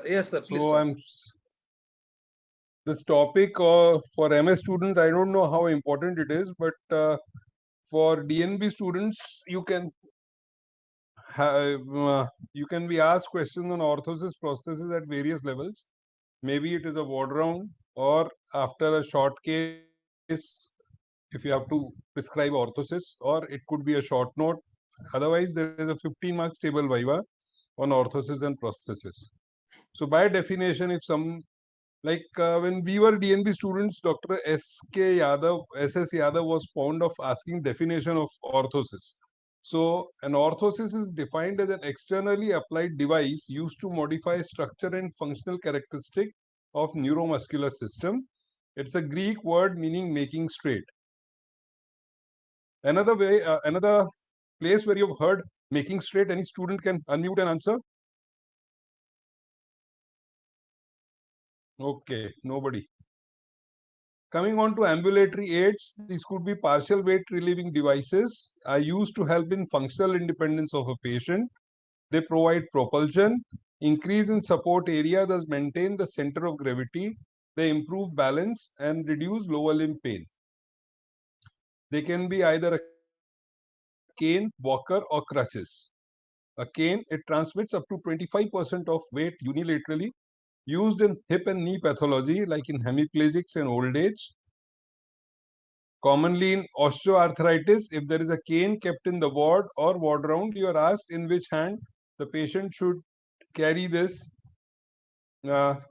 Yes, sir. Please So talk. this topic for MS students, I don't know how important it is, but for DNB students, you can be asked questions on orthosis prosthesis at various levels. Maybe it is a ward round, or after a short case, if you have to prescribe orthosis, or it could be a short note. Otherwise, there is a 15 marks table viva on orthosis and prosthesis. So by definition, if some when we were DNB students, Dr. S.S. Yadav was fond of asking definition of orthosis. So an orthosis is defined as an externally applied device used to modify structure and functional characteristic of neuromuscular system. It's a Greek word meaning making straight. Another place where you've heard making straight, any student can unmute and answer. Okay, nobody. Coming on to ambulatory aids, these could be partial weight relieving devices are used to help in functional independence of a patient. They provide propulsion, increase in support area, thus maintain the center of gravity. They improve balance and reduce lower limb pain. They can be either a cane, walker, or crutches. A cane, it transmits up to 25% of weight unilaterally, used in hip and knee pathology like in hemiplegics and old age. Commonly in osteoarthritis, if there is a cane kept in the ward or ward round, you are asked in which hand the patient should carry this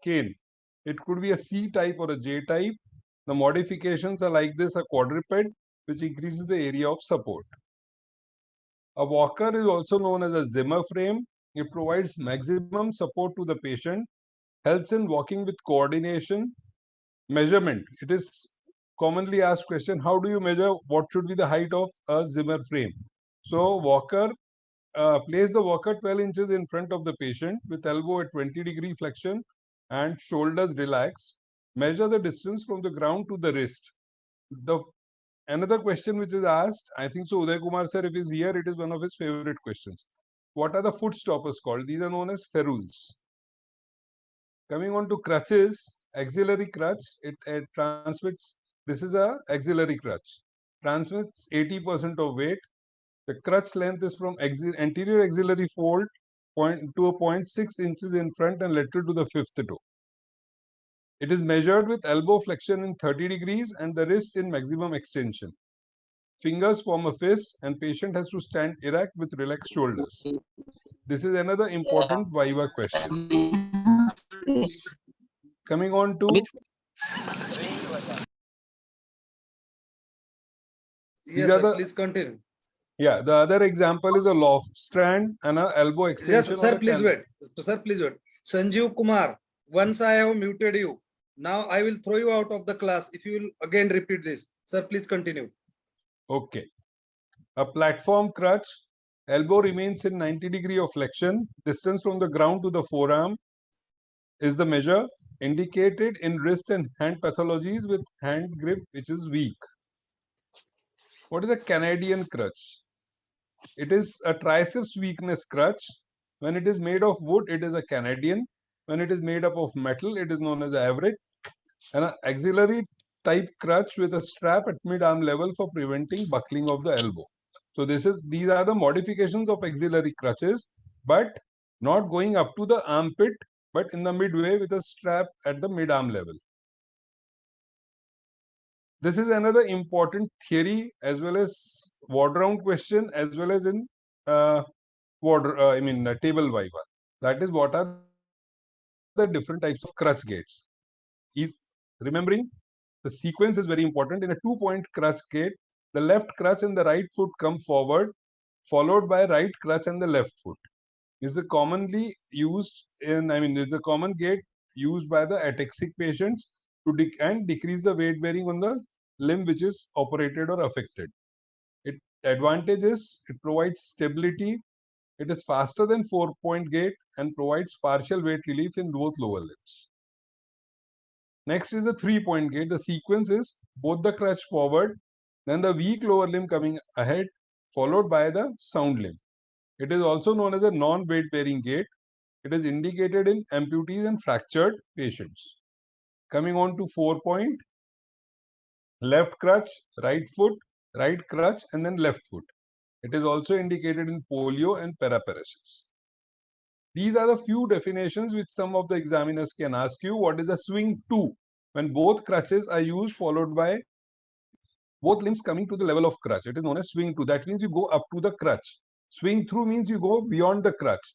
cane. It could be a C type or a J type. The modifications are like this: a quadruped, which increases the area of support. A walker is also known as a Zimmer frame. It provides maximum support to the patient, helps in walking with coordination. Measurement. It is commonly asked question, how do you measure what should be the height of a Zimmer frame? So walker, place the walker 12 inches in front of the patient with elbow at 20-degree flexion and shoulders relaxed. Measure the distance from the ground to the wrist. Another question which is asked, I think so Uday Kumar sir, if he's here, it is one of his favorite questions. What are the foot stoppers called? These are known as ferules. Coming on to crutches, auxiliary crutch, it transmits, this is a auxiliary crutch, transmits 80% of weight. The crutch length is from anterior axillary fold to a 0.6 inches in front and lateral to the fifth toe. It is measured with elbow flexion in 30 degrees and the wrist in maximum extension. Fingers form a fist and patient has to stand erect with relaxed shoulders. This is another important viva question. Coming on to Yes, sir. Please continue. Yeah, the other example is a loft strand and an elbow extension. Yes, sir. Please wait. Sir, please wait. Sanjeev Kumar, once I have muted you. Now I will throw you out of the class if you will again repeat this. Sir, please continue. Okay. A platform crutch, elbow remains in 90 degree of flexion. Distance from the ground to the forearm is the measure indicated in wrist and hand pathologies with hand grip which is weak. What is a Canadian crutch? It is a triceps weakness crutch. When it is made of wood, it is a Canadian. When it is made up of metal, it is known as average. And an auxiliary type crutch with a strap at mid-arm level for preventing buckling of the elbow. So these are the modifications of auxiliary crutches, but not going up to the armpit, but in the midway with a strap at the mid-arm level. This is another important theory as well as ward round question as well as in table viva. That is, what are the different types of crutch gates? Remembering the sequence is very important. In a 2-point crutch gate, the left crutch and the right foot come forward, followed by right crutch and the left foot. Is the commonly used is a common gate used by the ataxic patients to decrease the weight bearing on the limb which is operated or affected. It advantage is it provides stability. It is faster than 4-point gate and provides partial weight relief in both lower limbs. Next is the 3-point gate. The sequence is both the crutch forward, then the weak lower limb coming ahead, followed by the sound limb. It is also known as a non-weight bearing gate. It is indicated in amputees and fractured patients. Coming on to 4 point, left crutch, right foot, right crutch, and then left foot. It is also indicated in polio and paraparesis. These are the few definitions which some of the examiners can ask you. What is a swing to? When both crutches are used followed by both limbs coming to the level of crutch. It is known as swing to. That means you go up to the crutch. Swing through means you go beyond the crutch.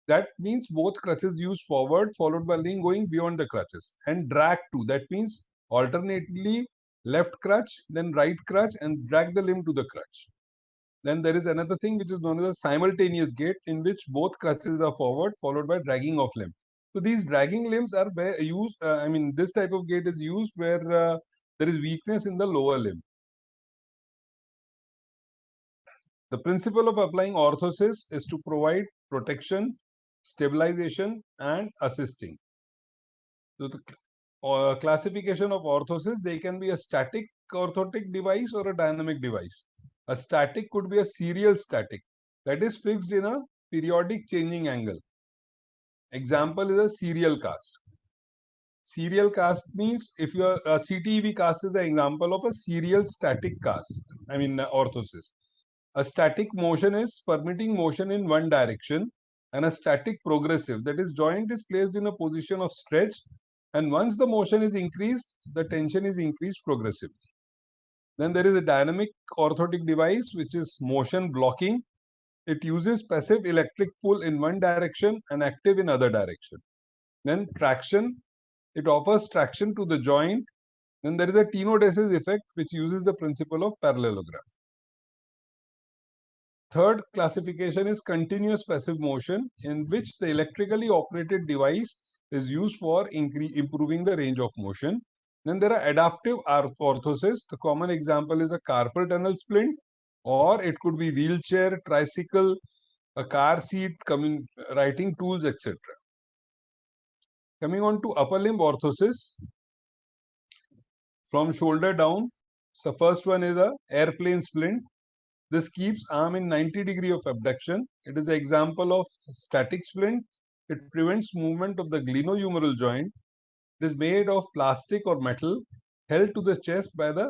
That means both crutches used forward followed by limb going beyond the crutches. And drag to. That means alternately left crutch, then right crutch, and drag the limb to the crutch. Then there is another thing which is known as a simultaneous gait, in which both crutches are forward followed by dragging of limb. So these dragging limbs are used, this type of gait is used where there is weakness in the lower limb. The principle of applying orthosis is to provide protection, stabilization, and assisting. So the classification of orthosis, they can be a static orthotic device or a dynamic device. A static could be a serial static, that is fixed in a periodic changing angle. Example is a serial cast. Serial cast means if your CTEV cast is an example of a serial static cast, orthosis. A static motion is permitting motion in one direction, and a static progressive, that is joint is placed in a position of stretch, and once the motion is increased, the tension is increased progressively. Then there is a dynamic orthotic device which is motion blocking. It uses passive electric pull in one direction and active in other direction. Then traction, it offers traction to the joint. Then there is a Tenodesis effect which uses the principle of parallelogram. Third classification is continuous passive motion, in which the electrically operated device is used for improving the range of motion. Then there are adaptive orthosis. The common example is a carpal tunnel splint, or it could be wheelchair, tricycle, a car seat, writing tools, etc. Coming on to upper limb orthosis, from shoulder down. So first one is a airplane splint. This keeps arm in 90 degree of abduction. It is an example of static splint. It prevents movement of the glenohumeral joint. It is made of plastic or metal held to the chest by the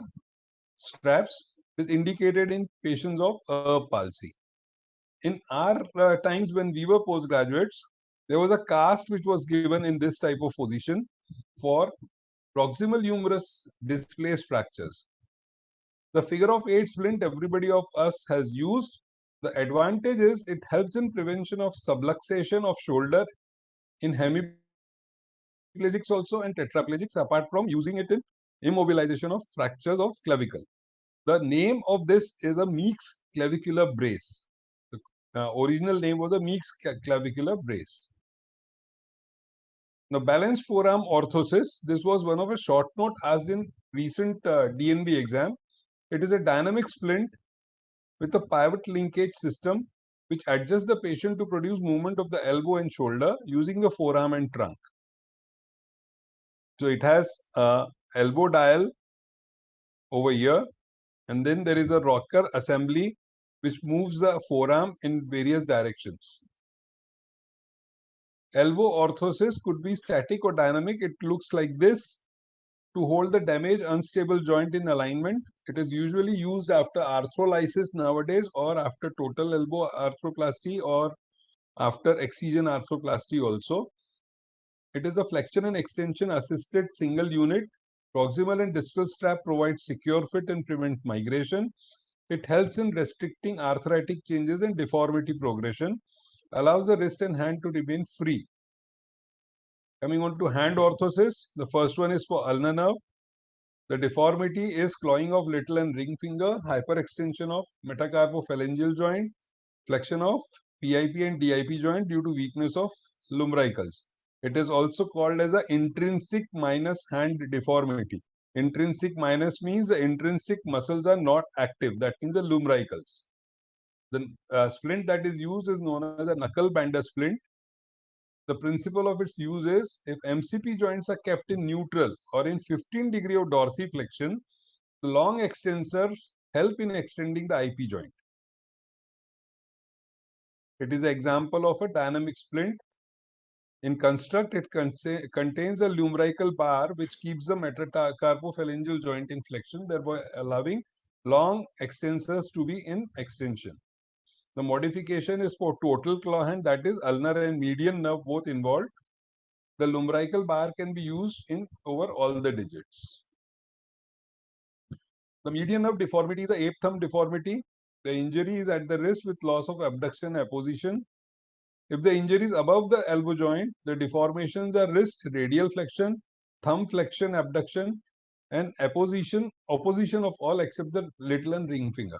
straps. It is indicated in patients of Erb's palsy. In our times when we were postgraduates, there was a cast which was given in this type of position for proximal humerus displaced fractures. The figure of 8 splint everybody of us has used. The advantage is it helps in prevention of subluxation of shoulder in hemiplegics also and tetraplegics, apart from using it in immobilization of fractures of clavicle. The name of this is a Meeks clavicular brace. The original name was a Meeks clavicular brace. Now, balanced forearm orthosis. This was one of a short note asked in recent DNB exam. It is a dynamic splint with a pivot linkage system which adjusts the patient to produce movement of the elbow and shoulder using the forearm and trunk. So it has a elbow dial over here, and then there is a rocker assembly which moves the forearm in various directions. Elbow orthosis could be static or dynamic. It looks like this. To hold the damaged unstable joint in alignment, it is usually used after arthrolysis nowadays, or after total elbow arthroplasty, or after excision arthroplasty also. It is a flexion and extension assisted single unit. Proximal and distal strap provides secure fit and prevent migration. It helps in restricting arthritic changes and deformity progression, allows the wrist and hand to remain free. Coming on to hand orthosis, the first one is for ulnar nerve. The deformity is clawing of little and ring finger, hyperextension of metacarpophalangeal joint, flexion of PIP and DIP joint due to weakness of lumbricals. It is also called as an intrinsic minus hand deformity. Intrinsic minus means the intrinsic muscles are not active. That means the lumbricals. The splint that is used is known as a knuckle bander splint. The principle of its use is if MCP joints are kept in neutral or in 15 degree of dorsiflexion, the long extensors help in extending the IP joint. It is an example of a dynamic splint In construct, it contains a lumbrical bar which keeps the metacarpophalangeal joint in flexion, thereby allowing long extensors to be in extension. The modification is for total claw hand, that is ulnar and median nerve both involved. The lumbrical bar can be used in over all the digits. The median nerve deformity is a ape thumb deformity. The injury is at the wrist with loss of abduction and apposition. If the injury is above the elbow joint, the deformations are wrist radial flexion, thumb flexion, abduction, and opposition of all except the little and ring finger.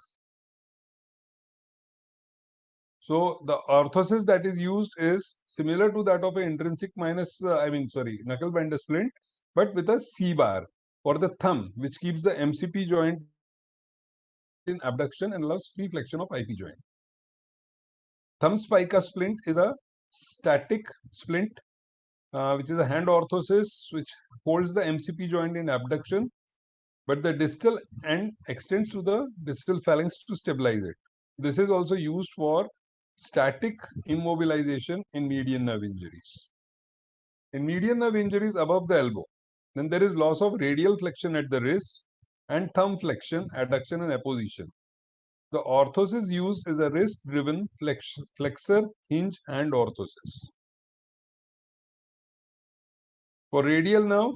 So the orthosis that is used is similar to that of an intrinsic minus, knuckle bender splint, but with a C bar for the thumb, which keeps the MCP joint in abduction and allows free flexion of IP joint. Thumb spica splint is a static splint, which is a hand orthosis which holds the MCP joint in abduction, but the distal end extends to the distal phalanx to stabilize it. This is also used for static immobilization in median nerve injuries. In median nerve injuries above the elbow, then there is loss of radial flexion at the wrist and thumb flexion, adduction, and apposition. The orthosis used is a wrist-driven flexor hinge hand orthosis. For radial nerve,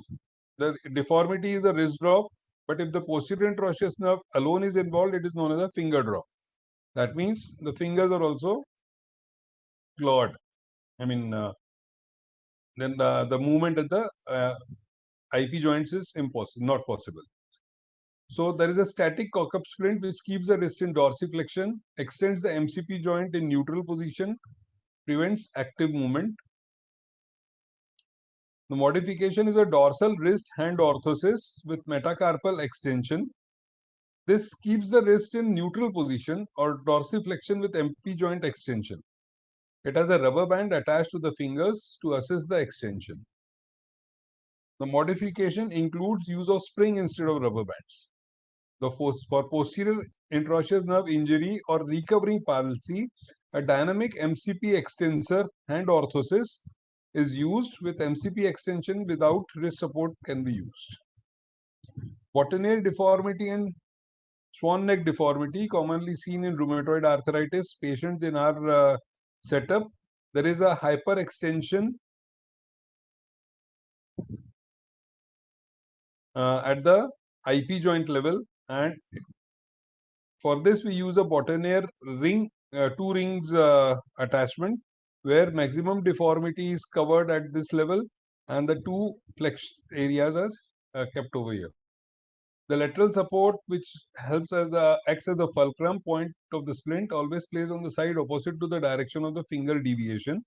the deformity is a wrist drop, but if the posterior interosseous nerve alone is involved, it is known as a finger drop. That means the fingers are also clawed. Then the movement at the IP joints is not possible. So there is a static cock-up splint which keeps the wrist in dorsiflexion, extends the MCP joint in neutral position, prevents active movement. The modification is a dorsal wrist hand orthosis with metacarpal extension. This keeps the wrist in neutral position or dorsiflexion with MP joint extension. It has a rubber band attached to the fingers to assist the extension. The modification includes use of spring instead of rubber bands. For posterior interosseous nerve injury or recovering palsy, a dynamic MCP extensor hand orthosis is used with MCP extension without wrist support can be used. Botanier deformity and swan neck deformity commonly seen in rheumatoid arthritis patients in our setup. There is a hyperextension at the IP joint level, and for this we use a Botanier ring, two rings attachment, where maximum deformity is covered at this level and the two flex areas are kept over here. The lateral support, which helps as acts as the fulcrum point of the splint, always plays on the side opposite to the direction of the finger deviation.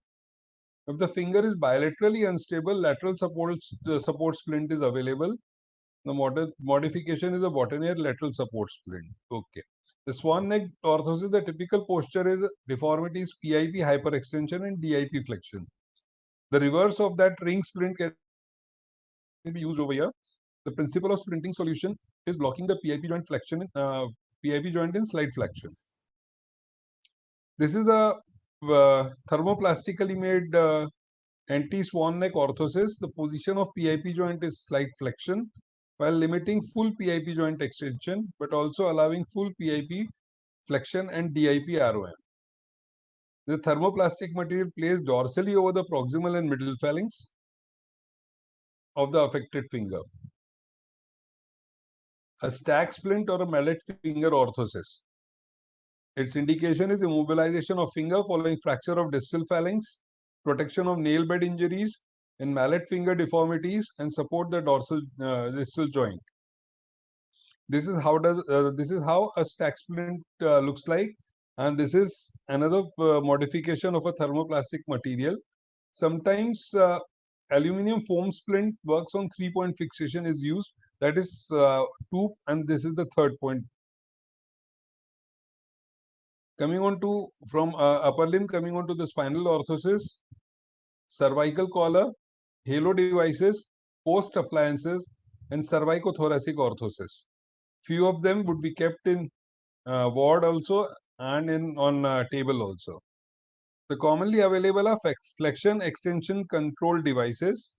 If the finger is bilaterally unstable, lateral support splint is available. The modification is a Botanier lateral support splint. Okay. The swan neck orthosis, the typical posture is deformities PIP hyperextension and DIP flexion. The reverse of that ring splint can be used over here. The principle of splinting solution is blocking the PIP joint flexion, PIP joint in slight flexion. This is a thermoplastically made anti-swan neck orthosis. The position of PIP joint is slight flexion, while limiting full PIP joint extension, but also allowing full PIP flexion and DIP ROM. The thermoplastic material placed dorsally over the proximal and middle phalanx of the affected finger. A stack splint or a mallet finger orthosis. Its indication is immobilization of finger following fracture of distal phalanx, protection of nail bed injuries, and mallet finger deformities, and support the dorsal distal joint. This is how a stack splint looks like, and this is another modification of a thermoplastic material. Sometimes aluminum foam splint works on 3-point fixation is used. That is 2, and this is the 3rd point. Coming on to from upper limb, coming on to the spinal orthosis, cervical collar, halo devices, post appliances, and cervicothoracic orthosis. Few of them would be kept in ward also and on table also. The commonly available are flexion extension control devices.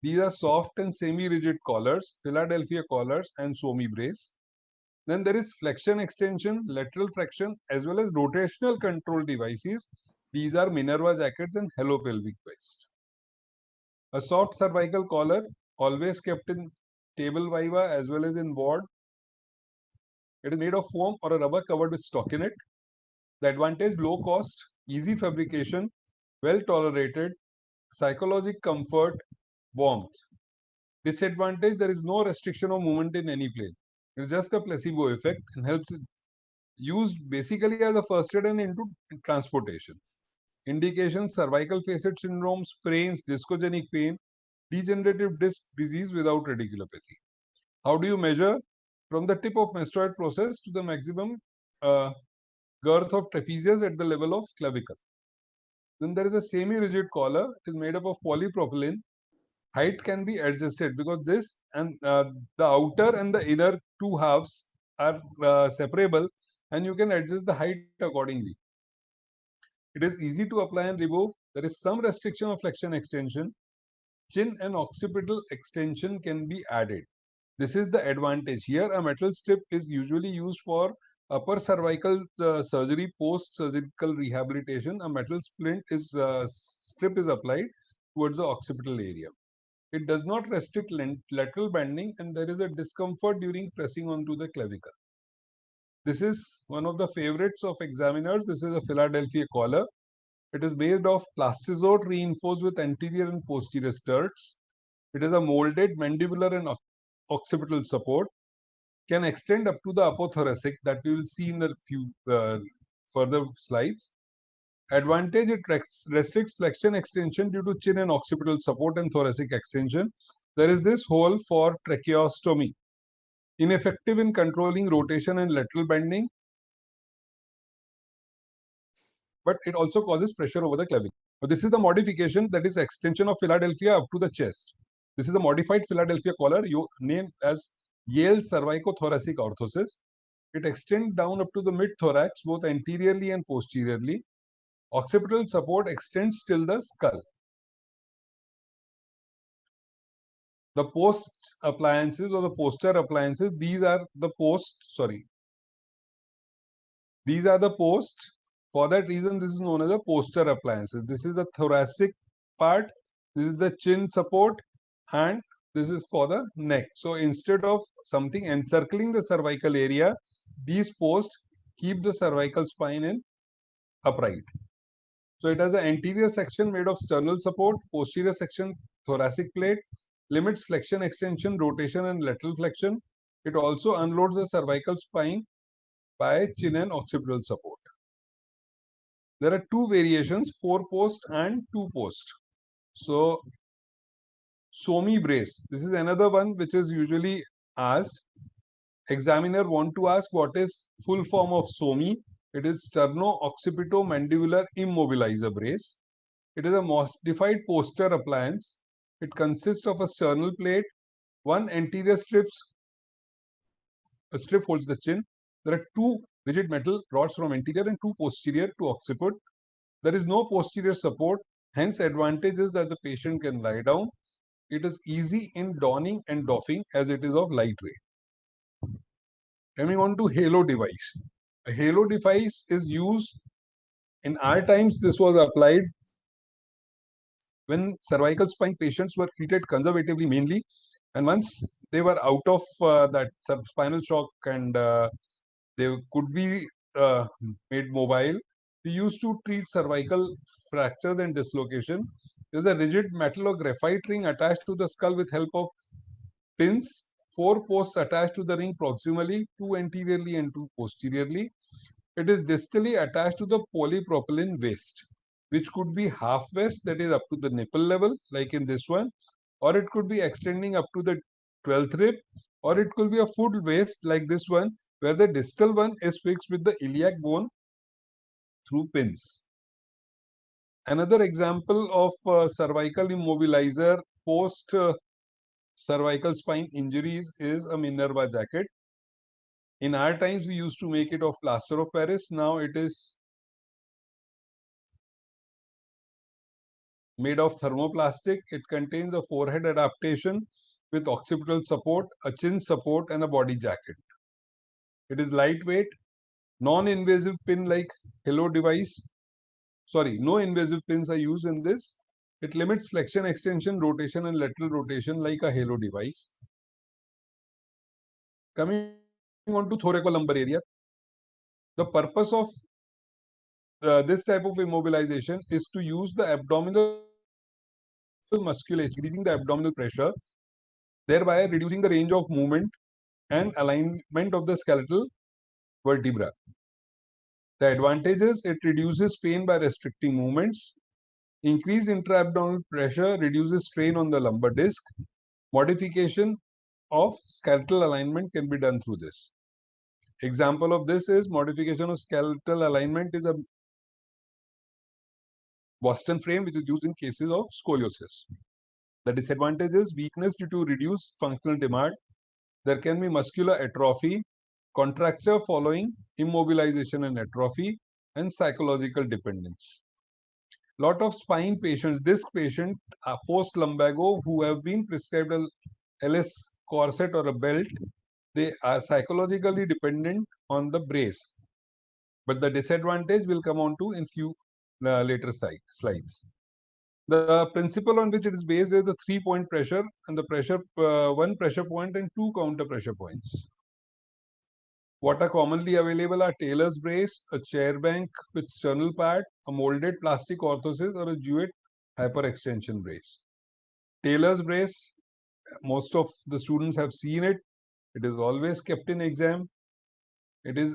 These are soft and semi-rigid collars, Philadelphia collars and Suomi brace. Then there is flexion extension, lateral flexion, as well as rotational control devices. These are Minerva jackets and Hello pelvic vest. A soft cervical collar, always kept in table viva as well as in ward. It is made of foam or a rubber covered with stockinette. The advantage: low cost, easy fabrication, well tolerated, psychological comfort, warmth. Disadvantage: there is no restriction of movement in any plane. It is just a placebo effect and helps used basically as a first aid and into transportation. Indications: cervical facet syndrome, sprains, discogenic pain, degenerative disc disease without radiculopathy. How do you measure? From the tip of mastoid process to the maximum girth of trapezius at the level of clavicle. Then there is a semi-rigid collar. It is made up of polypropylene. Height can be adjusted because this and the outer and the inner two halves are separable, and you can adjust the height accordingly. It is easy to apply and remove. There is some restriction of flexion extension. Chin and occipital extension can be added. This is the advantage. Here, a metal strip is usually used for upper cervical surgery, post-surgical rehabilitation. A metal strip is applied towards the occipital area. It does not restrict lateral bending, and there is a discomfort during pressing onto the clavicle. This is one of the favorites of examiners. This is a Philadelphia collar. It is made of plastisort reinforced with anterior and posterior studs. It is a molded mandibular and occipital support. Can extend up to the apothoracic, that we will see in the few further slides. Advantage: it restricts flexion extension due to chin and occipital support and thoracic extension. There is this hole for tracheostomy. Ineffective in controlling rotation and lateral bending, but it also causes pressure over the clavicle. Now, this is the modification, that is extension of Philadelphia up to the chest. This is a modified Philadelphia collar, named as Yale cervicothoracic orthosis. It extends down up to the mid-thorax, both anteriorly and posteriorly. Occipital support extends till the skull. The post appliances or the poster appliances, these are the these are the posts. For that reason, this is known as a poster appliances. This is the thoracic part, this is the chin support, and this is for the neck. So instead of something encircling the cervical area, these posts keep the cervical spine in upright. So it has an anterior section made of sternal support, posterior section thoracic plate, limits flexion extension, rotation, and lateral flexion. It also unloads the cervical spine by chin and occipital support. There are two variations, 4-post and 2-post. So Suomi brace, this is another one which is usually asked. Examiner want to ask what is full form of Suomi. It is sterno-occipito-mandibular immobilizer brace. It is a modified poster appliance. It consists of a sternal plate, one anterior strip holds the chin. There are two rigid metal rods from anterior and two posterior to occiput. There is no posterior support, hence advantage is that the patient can lie down. It is easy in donning and doffing as it is of light weight. Coming on to halo device. A halo device is used in our times. This was applied when cervical spine patients were treated conservatively mainly, and once they were out of that spinal shock and they could be made mobile, we used to treat cervical fractures and dislocation. There is a rigid metal or graphite ring attached to the skull with help of pins. 4 posts attached to the ring proximally, 2 anteriorly and 2 posteriorly. It is distally attached to the polypropylene waist, which could be half waist, that is up to the nipple level, like in this one, or it could be extending up to the 12th rib, or it could be a full waist like this one, where the distal one is fixed with the iliac bone through pins. Another example of cervical immobilizer post cervical spine injuries is a Minerva jacket. In our times, we used to make it of plaster of Paris. Now it is made of thermoplastic. It contains a forehead adaptation with occipital support, a chin support, and a body jacket. It is lightweight, non-invasive pin-like halo device. Sorry, no invasive pins are used in this. It limits flexion, extension, rotation, and lateral rotation like a halo device. Coming on to thoracolumbar area, the purpose of this type of immobilization is to use the abdominal musculature, increasing the abdominal pressure, thereby reducing the range of movement and alignment of the skeletal vertebra. The advantages: it reduces pain by restricting movements. Increased intra-abdominal pressure reduces strain on the lumbar disc. Modification of skeletal alignment can be done through this. Example of this is modification of skeletal alignment is a Boston frame, which is used in cases of scoliosis. The disadvantage is weakness due to reduced functional demand. There can be muscular atrophy, contracture following immobilization and atrophy, and psychological dependence. Lot of spine patients, disc patients, post lumbago who have been prescribed a LS corset or a belt, they are psychologically dependent on the brace. But the disadvantage will come on to in few later slides. The principle on which it is based is the 3-point pressure and the pressure, one pressure point and 2 counter pressure points. What are commonly available are Taylor's brace, a chair bank with sternal pad, a molded plastic orthosis, or a Jewett hyperextension brace. Taylor's brace, most of the students have seen it. It is always kept in exam. It is,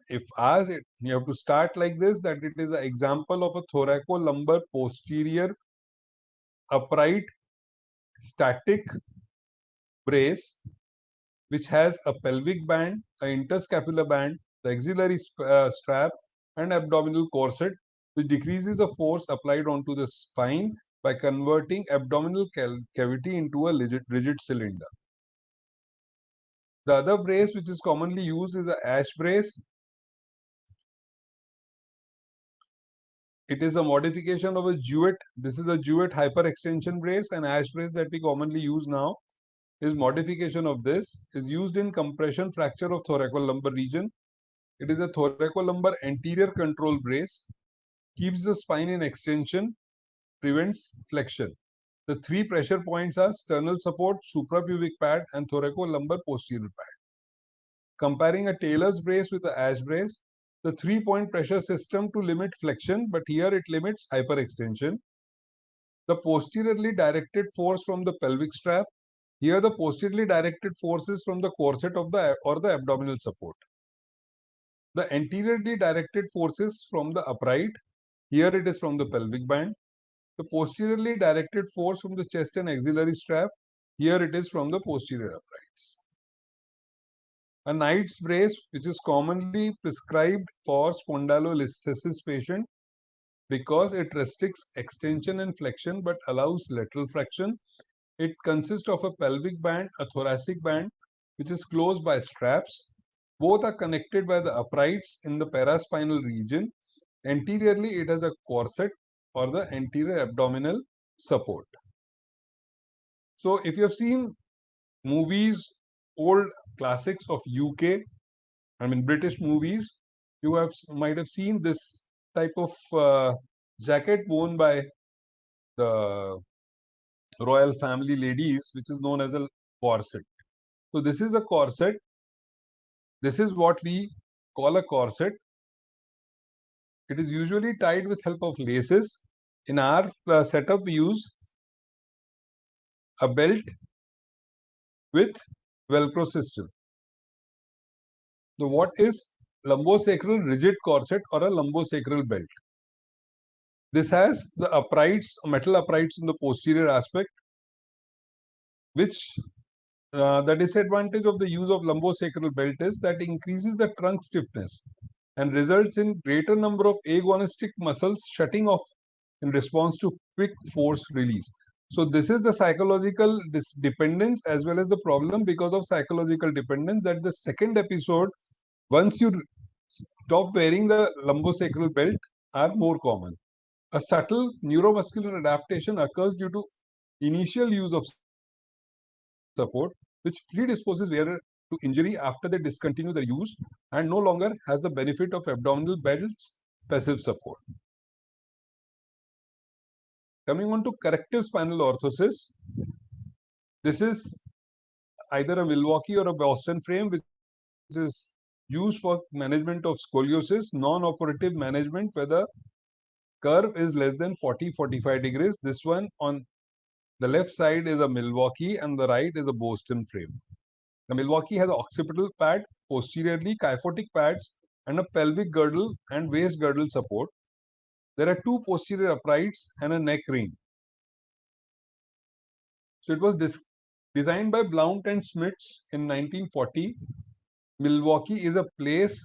if asked, you have to start like this, that it is an example of a thoracolumbar posterior upright static brace, which has a pelvic band, an interscapular band, the axillary strap, and abdominal corset, which decreases the force applied onto the spine by converting abdominal cavity into a rigid cylinder. The other brace which is commonly used is a Ash brace. It is a modification of a Jewett. This is a Jewett hyperextension brace, and Ash brace that we commonly use now is modification of this, is used in compression fracture of thoracolumbar region. It is a thoracolumbar anterior control brace, keeps the spine in extension, prevents flexion. The 3 pressure points are sternal support, suprapubic pad, and thoracolumbar posterior pad. Comparing a Taylor's brace with the Ash brace, the 3-point pressure system to limit flexion, but here it limits hyperextension. The posteriorly directed force from the pelvic strap, here the posteriorly directed force is from the corset of the abdominal support. The anteriorly directed forces from the upright, here it is from the pelvic band. The posteriorly directed force from the chest and axillary strap, here it is from the posterior uprights. A Knight's brace, which is commonly prescribed for spondylolisthesis patient because it restricts extension and flexion but allows lateral flexion. It consists of a pelvic band, a thoracic band, which is closed by straps. Both are connected by the uprights in the paraspinal region. Anteriorly, it has a corset or the anterior abdominal support. So, if you have seen movies, old classics of UK, British movies, you might have seen this type of jacket worn by the royal family ladies, which is known as a corset. So this is the corset. This is what we call a corset. It is usually tied with help of laces. In our setup, we use a belt with Velcro system. So what is lumbosacral rigid corset or a lumbosacral belt? This has the uprights, metal uprights in the posterior aspect, which the disadvantage of the use of lumbosacral belt is that it increases the trunk stiffness and results in greater number of agonistic muscles shutting off in response to quick force release. So this is the psychological dependence as well as the problem because of psychological dependence, that the second episode, once you stop wearing the lumbosacral belt, are more common. A subtle neuromuscular adaptation occurs due to initial use of support, which predisposes wearer to injury after they discontinue their use and no longer has the benefit of abdominal belt's passive support. Coming on to corrective spinal orthosis, this is either a Milwaukee or a Boston frame, which is used for management of scoliosis, non-operative management where the curve is less than 40-45 degrees. This one on the left side is a Milwaukee and the right is a Boston frame. The Milwaukee has an occipital pad, posteriorly kyphotic pads, and a pelvic girdle and waist girdle support. There are two posterior uprights and a neck ring. So it was designed by Blount and Smits in 1940. Milwaukee is a place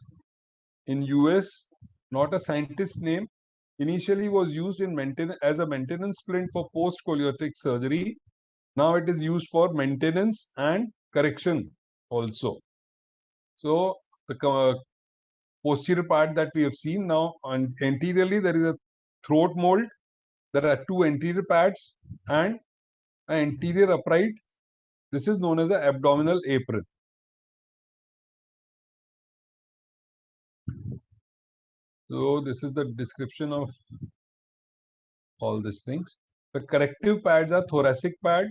in US, not a scientist name. Initially was used in as a maintenance splint for post-scoliotic surgery. Now it is used for maintenance and correction also. So the posterior part that we have seen now, on anteriorly there is a throat mold. There are two anterior pads and an anterior upright. This is known as the abdominal apron. So this is the description of all these things. The corrective pads are thoracic pad,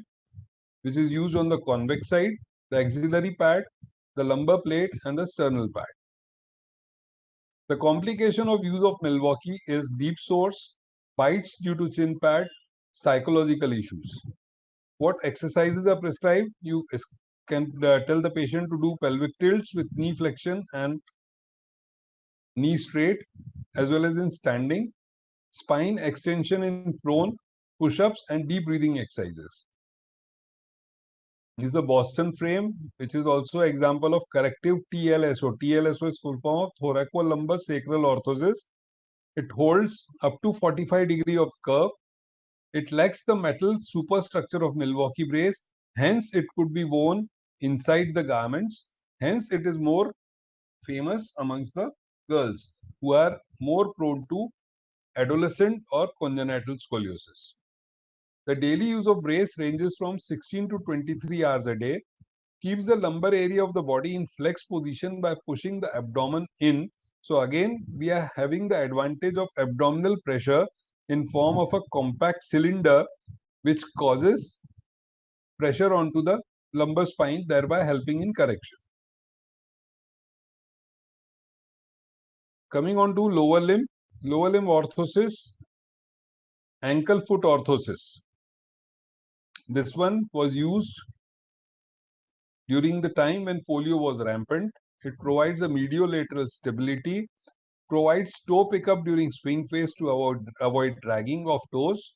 which is used on the convex side, the axillary pad, the lumbar plate, and the sternal pad. The complication of use of Milwaukee is deep sores, bites due to chin pad, psychological issues. What exercises are prescribed? You can tell the patient to do pelvic tilts with knee flexion and knee straight, as well as in standing, spine extension in prone, push-ups, and deep breathing exercises. This is a Boston frame, which is also an example of corrective TLSO. TLSO is full form of thoracolumbar sacral orthosis. It holds up to 45 degrees of curve. It lacks the metal superstructure of Milwaukee brace. Hence, it could be worn inside the garments. Hence, it is more famous amongst the girls who are more prone to adolescent or congenital scoliosis. The daily use of brace ranges from 16 to 23 hours a day, keeps the lumbar area of the body in flex position by pushing the abdomen in. So again, we are having the advantage of abdominal pressure in form of a compact cylinder, which causes pressure onto the lumbar spine, thereby helping in correction. Coming on to lower limb orthosis, ankle foot orthosis. This one was used during the time when polio was rampant. It provides a mediolateral stability, provides toe pickup during swing phase to avoid dragging of toes.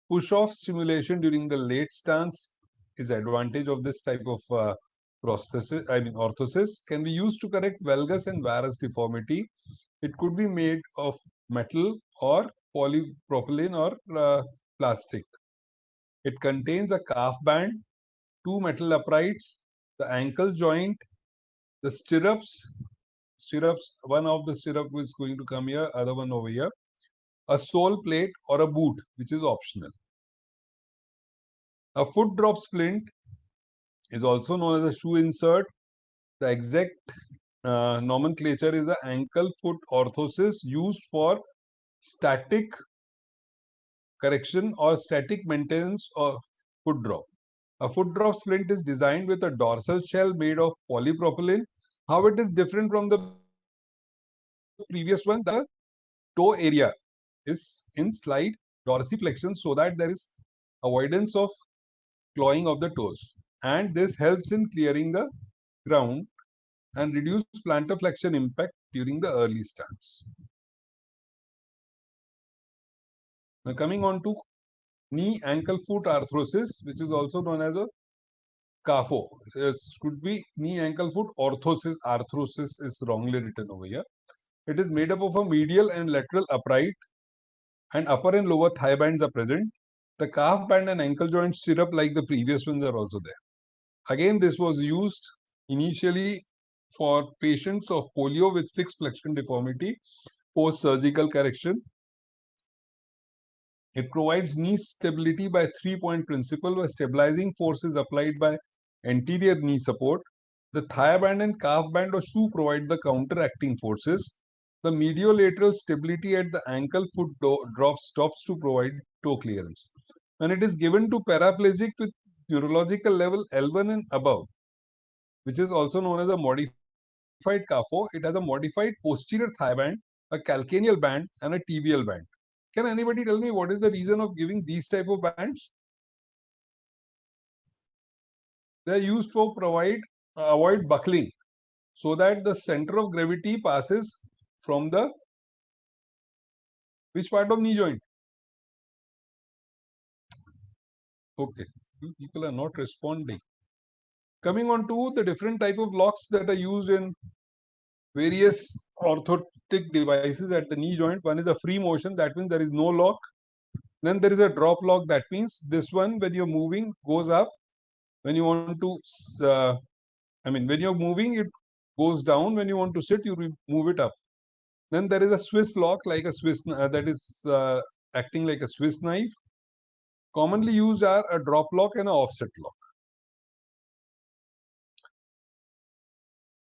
Push-off stimulation during the late stance is advantage of this type of orthosis. Can be used to correct valgus and varus deformity. It could be made of metal or polypropylene or plastic. It contains a calf band, two metal uprights, the ankle joint, the stirrups, one of the stirrup is going to come here, other one over here, a sole plate or a boot, which is optional. A foot drop splint is also known as a shoe insert. The exact nomenclature is the ankle foot orthosis used for static correction or static maintenance of foot drop. A foot drop splint is designed with a dorsal shell made of polypropylene. How it is different from the previous one? The toe area is in slight dorsiflexion so that there is avoidance of clawing of the toes. And this helps in clearing the ground and reduce plantar flexion impact during the early stance. Now coming on to knee ankle foot arthrosis, which is also known as a CAFO. It could be knee ankle foot orthosis. Arthrosis is wrongly written over here. It is made up of a medial and lateral upright, and upper and lower thigh bands are present. The calf band and ankle joint stirrup, like the previous ones, are also there. Again, this was used initially for patients of polio with fixed flexion deformity, post-surgical correction. It provides knee stability by 3-point principle where stabilizing force is applied by anterior knee support. The thigh band and calf band or shoe provide the counteracting forces. The mediolateral stability at the ankle foot drop stops to provide toe clearance. When it is given to paraplegic with neurological level L1 and above, which is also known as a modified CAFO, it has a modified posterior thigh band, a calcaneal band, and a tibial band. Can anybody tell me what is the reason of giving these type of bands? They are used for avoid buckling, so that the center of gravity passes from the which part of knee joint? Okay, you people are not responding. Coming on to the different type of locks that are used in various orthotic devices at the knee joint. One is a free motion, that means there is no lock. Then there is a drop lock, that means this one, when you're moving, goes up. When you want to, when you're moving, it goes down. When you want to sit, you move it up. Then there is a Swiss lock, like a Swiss that is acting like a Swiss knife. Commonly used are a drop lock and an offset lock.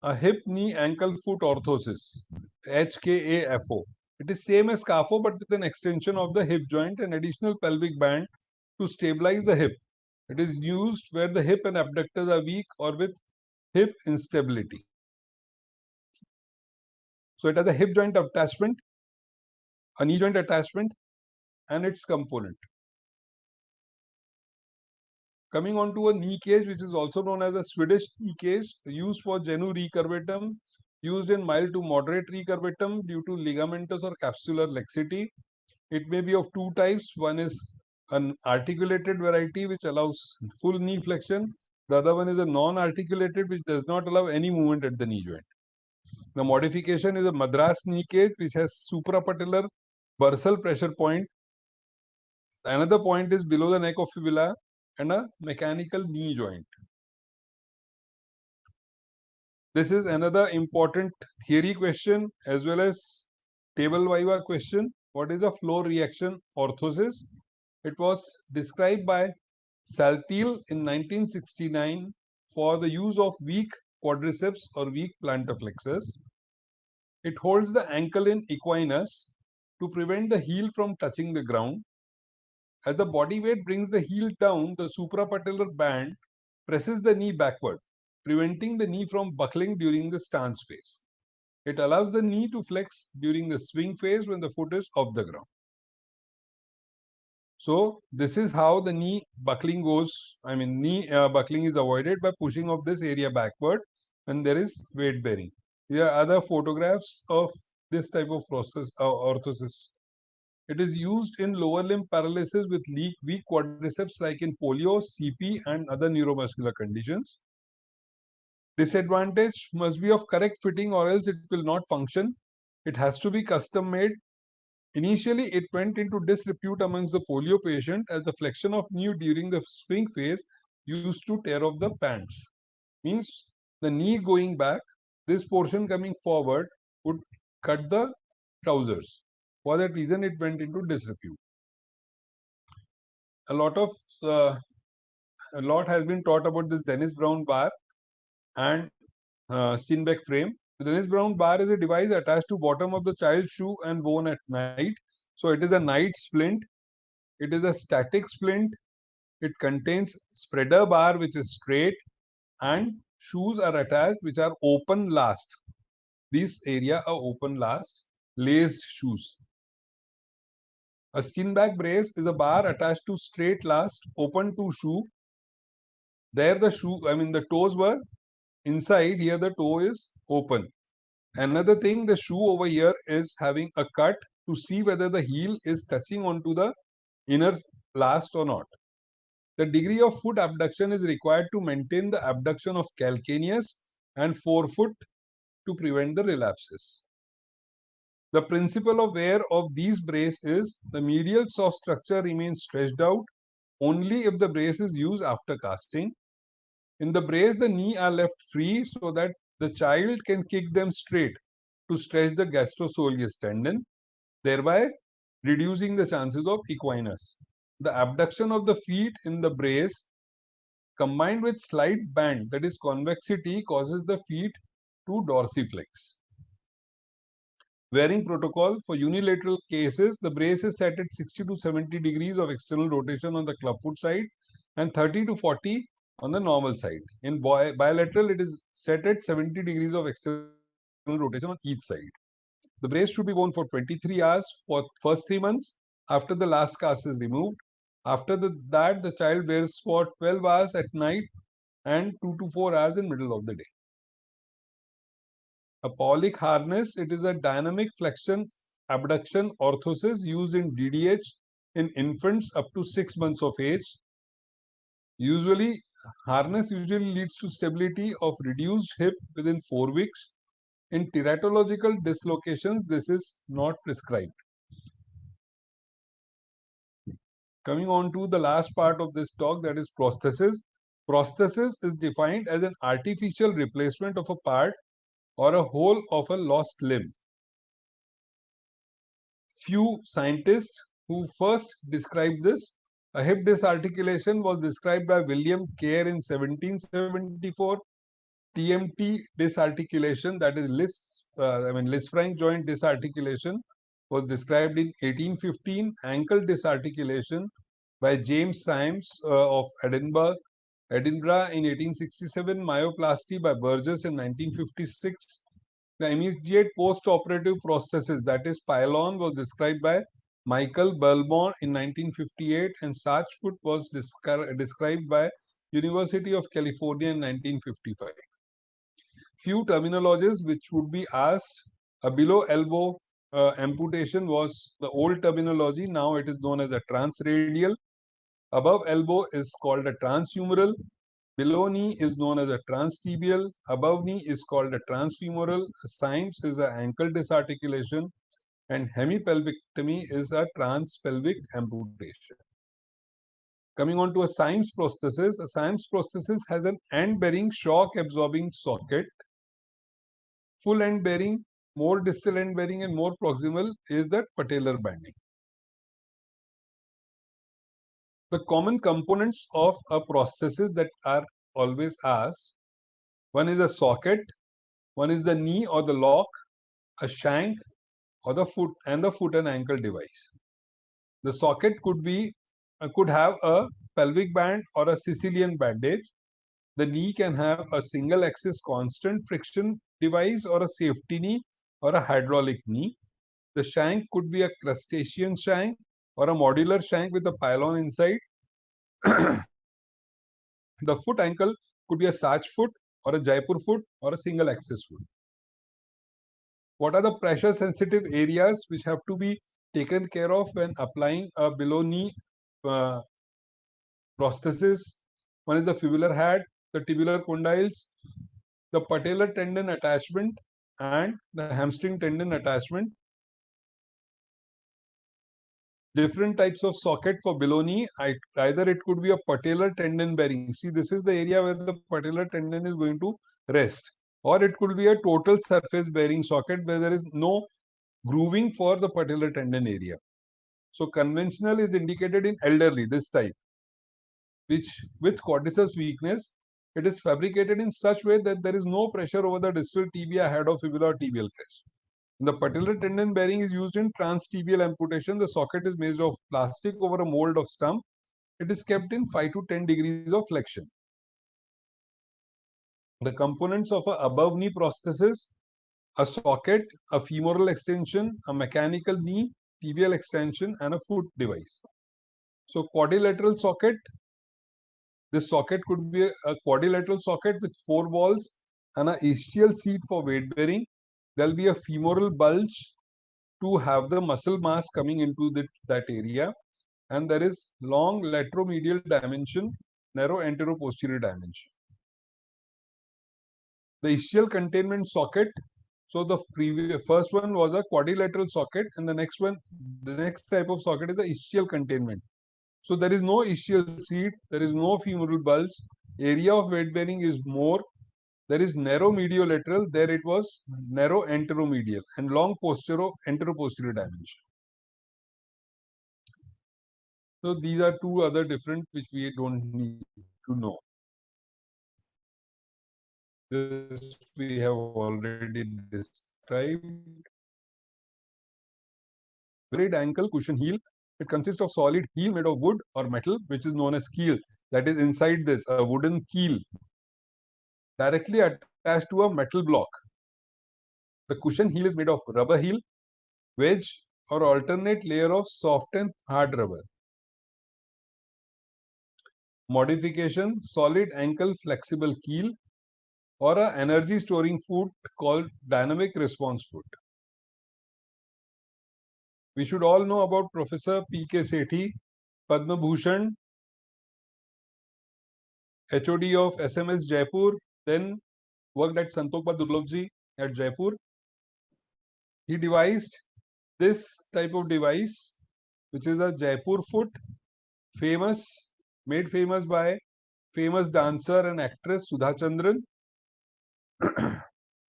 A hip, knee, ankle, foot orthosis, HKAFO. It is same as CAFO, but with an extension of the hip joint and additional pelvic band to stabilize the hip. It is used where the hip and abductors are weak or with hip instability. So it has a hip joint attachment, a knee joint attachment, and its component. Coming on to a knee cage, which is also known as a Swedish knee cage, used for genu recurvatum, used in mild to moderate recurvatum due to ligamentous or capsular laxity. It may be of two types. One is an articulated variety, which allows full knee flexion. The other one is a non-articulated, which does not allow any movement at the knee joint. The modification is a Madras knee cage, which has suprapatellar bursal pressure point. Another point is below the neck of fibula and a mechanical knee joint. This is another important theory question as well as table viva question. What is a flow reaction orthosis? It was described by Saltiel in 1969 for the use of weak quadriceps or weak plantar flexors. It holds the ankle in equinus to prevent the heel from touching the ground. As the body weight brings the heel down, the suprapatellar band presses the knee backward, preventing the knee from buckling during the stance phase. It allows the knee to flex during the swing phase when the foot is off the ground. So this is how the knee buckling goes. Knee buckling is avoided by pushing of this area backward when there is weight bearing. There are other photographs of this type of process orthosis. It is used in lower limb paralysis with weak quadriceps like in polio, CP and other neuromuscular conditions. Disadvantage must be of correct fitting or else it will not function. It has to be custom made. Initially, it went into disrepute amongst the polio patient as the flexion of knee during the swing phase used to tear off the pants. Means the knee going back, this portion coming forward would cut the trousers. For that reason, it went into disrepute. A lot has been taught about this Dennis Brown bar and Steinbeck frame. The Dennis Brown bar is a device attached to bottom of the child's shoe and worn at night. So it is a night splint. It is a static splint. It contains spreader bar which is straight and shoes are attached which are open last. This area are open last, laced shoes. A Steinbeck brace is a bar attached to straight last, open to shoe. There the the toes were inside, here the toe is open. Another thing, the shoe over here is having a cut to see whether the heel is touching onto the inner last or not. The degree of foot abduction is required to maintain the abduction of calcaneus and forefoot to prevent the relapses. The principle of wear of these brace is the medial soft structure remains stretched out only if the brace is used after casting. In the brace, the knee are left free so that the child can kick them straight to stretch the gastrosoleus tendon. Thereby, reducing the chances of equinus. The abduction of the feet in the brace combined with slight bend, that is convexity, causes the feet to dorsiflex. Wearing protocol for unilateral cases, the brace is set at 60 to 70 degrees of external rotation on the clubfoot side and 30 to 40 on the normal side. In bilateral, it is set at 70 degrees of external rotation on each side. The brace should be worn for 23 hours for first 3 months after the last cast is removed. After that, the child wears for 12 hours at night and 2 to 4 hours in middle of the day. A Paulick harness, it is a dynamic flexion abduction orthosis used in DDH in infants up to 6 months of age. Harness usually leads to stability of reduced hip within 4 weeks. In teratological dislocations, this is not prescribed. Coming on to the last part of this talk, that is prosthesis. Prosthesis is defined as an artificial replacement of a part or a whole of a lost limb. Few scientists who first described this, a hip disarticulation was described by William Kerr in 1774. TMT disarticulation, that is Lisfranc joint disarticulation, was described in 1815. Ankle disarticulation by James Symes of Edinburgh in 1867. Myoplasty by Burgess in 1956. The immediate post-operative prosthesis, that is pylon, was described by Michael Belmont in 1958, and Sarchfoot was described by University of California in 1955. Few terminologies which would be asked. A below elbow amputation was the old terminology. Now it is known as a transradial. Above elbow is called a transhumeral. Below knee is known as a transtibial. Above knee is called a transfemoral. Symes is an ankle disarticulation. And hemipelvictomy is a transpelvic amputation. Coming on to a Symes prosthesis. A Symes prosthesis has an end-bearing shock-absorbing socket. Full end-bearing, more distal end-bearing, and more proximal is the patellar banding. The common components of a prosthesis that are always asked: one is a socket, one is the knee or the lock, a shank, or the foot and ankle device. The socket could have a pelvic band or a Sicilian bandage. The knee can have a single axis constant friction device or a safety knee or a hydraulic knee. The shank could be a crustacean shank or a modular shank with a pylon inside. The foot ankle could be a Sarch foot or a Jaipur foot or a single axis foot. What are the pressure sensitive areas which have to be taken care of when applying a below knee prosthesis? One is the fibular head, the tibular condyles, the patellar tendon attachment, and the hamstring tendon attachment. Different types of socket for below knee. Either it could be a patellar tendon bearing. See, this is the area where the patellar tendon is going to rest. Or it could be a total surface bearing socket where there is no grooving for the patellar tendon area. So conventional is indicated in elderly, this type, which with quadriceps weakness, it is fabricated in such way that there is no pressure over the distal tibia, head of fibula, or tibial crest. The patellar tendon bearing is used in transtibial amputation. The socket is made of plastic over a mold of stump. It is kept in 5 to 10 degrees of flexion. The components of an above knee prosthesis: a socket, a femoral extension, a mechanical knee, tibial extension, and a foot device. So quadrilateral socket. This socket could be a quadrilateral socket with 4 walls and an ischial seat for weight bearing. There will be a femoral bulge to have the muscle mass coming into that area, and there is long lateromedial dimension, narrow anteroposterior dimension. The ischial containment socket. So the first one was a quadrilateral socket, and the next type of socket is the ischial containment. So there is no ischial seat, there is no femoral bulge, area of weight bearing is more. There is narrow mediolateral, there it was narrow anteromedial, and long anteroposterior dimension. So these are two other different which we don't need to know. This we have already described. Solid ankle cushion heel. It consists of solid heel made of wood or metal, which is known as keel. That is inside this, a wooden keel directly attached to a metal block. The cushion heel is made of rubber heel, wedge, or alternate layer of soft and hard rubber. Modification: solid ankle flexible keel or a energy storing foot called dynamic response foot. We should all know about Professor P.K. Sethi, Padma Bhushan, HOD of SMS Jaipur, then worked at Santokpa Durlabji at Jaipur. He devised this type of device, which is a Jaipur foot, made famous by famous dancer and actress Sudha Chandran.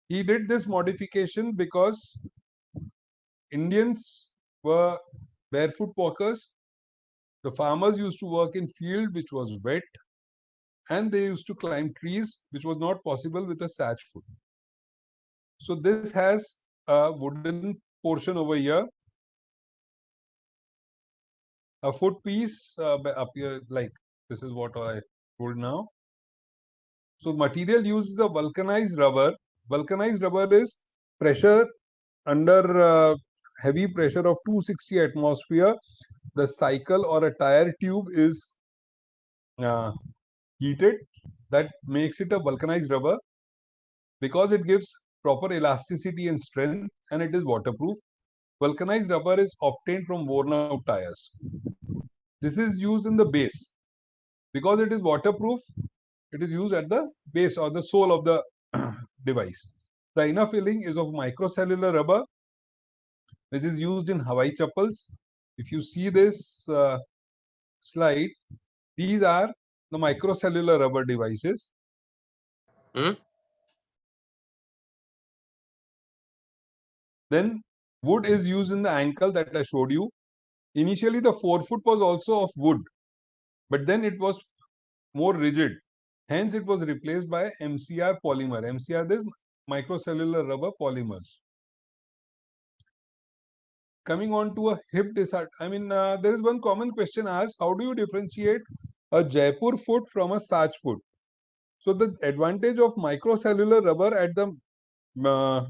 He did this modification because Indians were barefoot walkers. The farmers used to work in field which was wet, and they used to climb trees, which was not possible with a satch foot. So this has a wooden portion over here, a foot piece up here, like this is what I told now. So material used is a vulcanized rubber. Vulcanized rubber is pressure under heavy pressure of 260 atmosphere. The cycle or a tire tube is heated. That makes it a vulcanized rubber because it gives proper elasticity and strength, and it is waterproof. Vulcanized rubber is obtained from worn out tires. This is used in the base. Because it is waterproof, it is used at the base or the sole of the device. The inner filling is of microcellular rubber, which is used in Hawaii chappals. If you see this slide, these are the microcellular rubber devices. Then wood is used in the ankle that I showed you. Initially, the forefoot was also of wood, but then it was more rigid. Hence, it was replaced by MCR polymer. MCR is microcellular rubber polymers. Coming on to a hip there is one common question asked: how do you differentiate a Jaipur foot from a Satch foot? So the advantage of microcellular rubber at the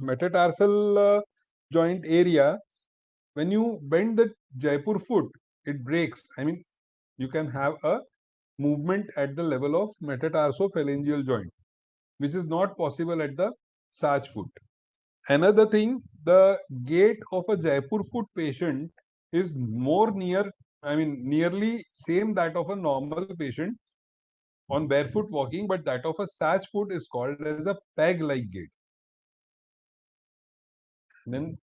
metatarsal joint area, when you bend the Jaipur foot, it breaks. You can have a movement at the level of metatarsophalangeal joint, which is not possible at the Satch foot. Another thing, the gait of a Jaipur foot patient is nearly same that of a normal patient on barefoot walking, but that of a Satch foot is called as a peg-like gait. Then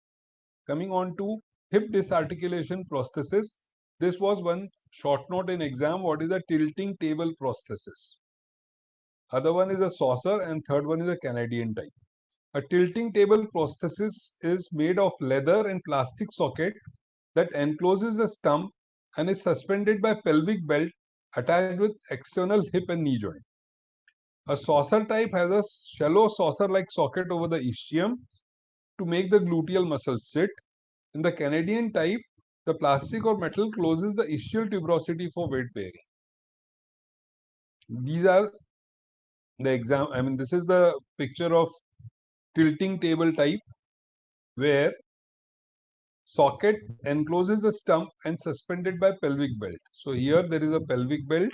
coming on to hip disarticulation prosthesis. This was one short note in exam. What is a tilting table prosthesis? Other one is a saucer, and third one is a Canadian type. A tilting table prosthesis is made of leather and plastic socket that encloses the stump and is suspended by pelvic belt attached with external hip and knee joint. A saucer type has a shallow saucer-like socket over the ischium to make the gluteal muscle sit. In the Canadian type, the plastic or metal closes the ischial tuberosity for weight bearing. These are the this is the picture of tilting table type, where socket encloses the stump and suspended by pelvic belt. So here there is a pelvic belt.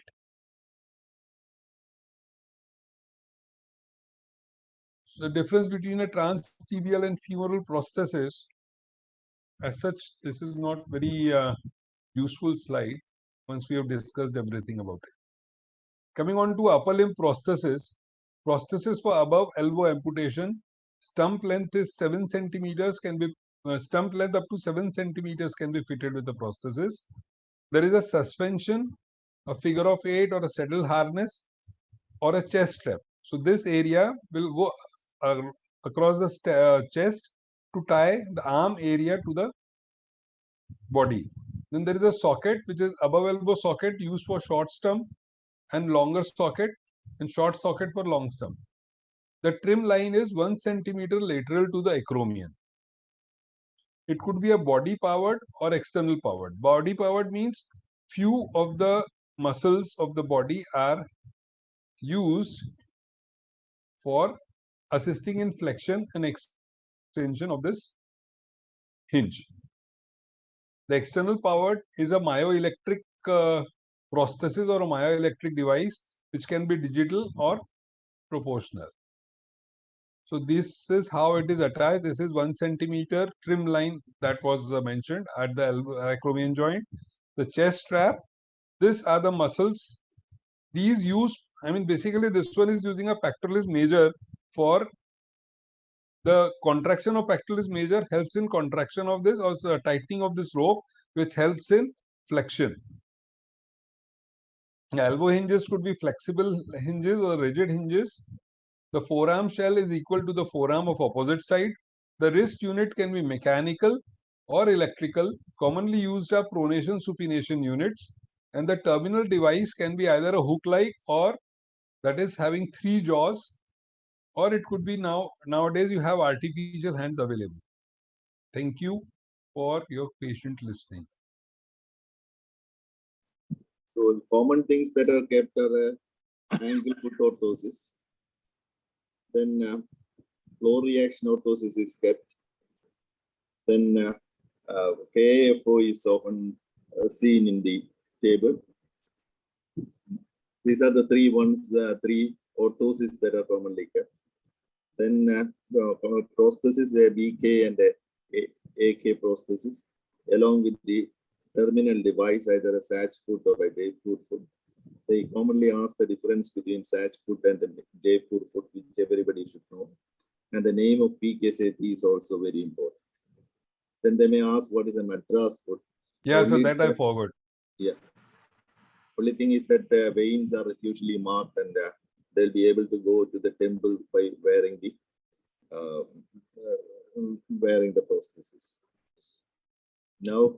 So the difference between a transtibial and femoral prosthesis, as such, this is not very useful slide once we have discussed everything about it. Coming on to upper limb prosthesis. Prosthesis for above elbow amputation. Stump length is 7 centimeters, stump length up to 7 centimeters can be fitted with the prosthesis. There is a suspension, a figure of 8 or a saddle harness, or a chest strap. So this area will go across the chest to tie the arm area to the body. Then there is a socket, which is above elbow socket used for short stump and longer socket, and short socket for long stump. The trim line is 1 centimeter lateral to the acromion. It could be a body powered or external powered. Body powered means few of the muscles of the body are used for assisting in flexion and extension of this hinge. The external powered is a myoelectric prosthesis or a myoelectric device which can be digital or proportional. So this is how it is attached. This is 1 centimeter trim line that was mentioned at the acromion joint. The chest strap. These are the muscles. These use, I mean, basically this one is using a pectoralis major for the contraction of pectoralis major, helps in contraction of this, also tightening of this rope, which helps in flexion. Elbow hinges could be flexible hinges or rigid hinges. The forearm shell is equal to the forearm of opposite side. The wrist unit can be mechanical or electrical. Commonly used are pronation supination units. And the terminal device can be either a hook-like or that is having 3 jaws, or it could be nowadays you have artificial hands available. Thank you for your patient listening. So common things that are kept are ankle foot orthosis. Then floor reaction orthosis is kept. Then KAFO is often seen in the table. These are the 3 ones, 3 orthoses that are commonly kept. Then prosthesis, a BK and a AK prosthesis, along with the terminal device, either a Sachs foot or a Jaipur foot. They commonly ask the difference between Sachs foot and the Jaipur foot, which everybody should know. And the name of PKSA3 is also very important. Then they may ask what is a Madras foot. Yeah, so that I forgot. Yeah. Only thing is that the veins are usually marked, and they'll be able to go to the temple by wearing the prosthesis. Now,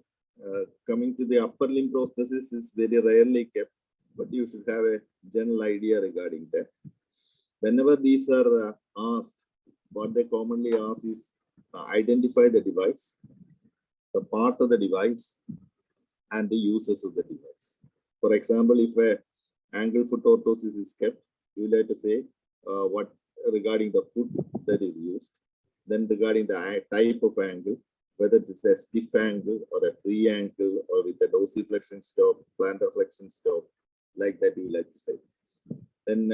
coming to the upper limb prosthesis is very rarely kept, but you should have a general idea regarding that. Whenever these are asked, what they commonly ask is identify the device, the part of the device, and the uses of the device. For example, if a ankle foot orthosis is kept, you will have to say what regarding the foot that is used, then regarding the type of ankle, whether it's a stiff ankle or a free ankle or with a dorsiflexion stop, plantar flexion stop, like that you will have to say. Then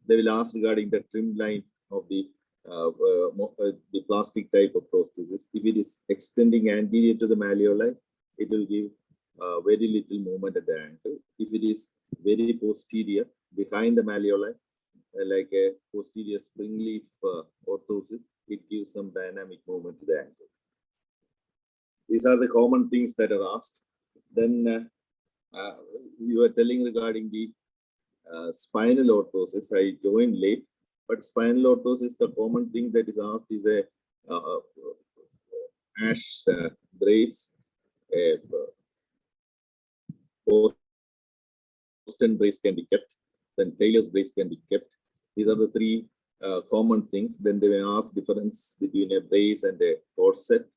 they will ask regarding the trim line of the plastic type of prosthesis. If it is extending anterior to the malleoli, it will give very little movement at the ankle. If it is very posterior, behind the malleoli, like a posterior spring leaf orthosis, it gives some dynamic movement to the ankle. These are the common things that are asked. Then you are telling regarding the spinal orthosis. I joined late, but spinal orthosis, the common thing that is asked is a ash brace, a Boston brace can be kept, then Taylor's brace can be kept. These are the 3 common things. Then they may ask difference between a brace and a corset.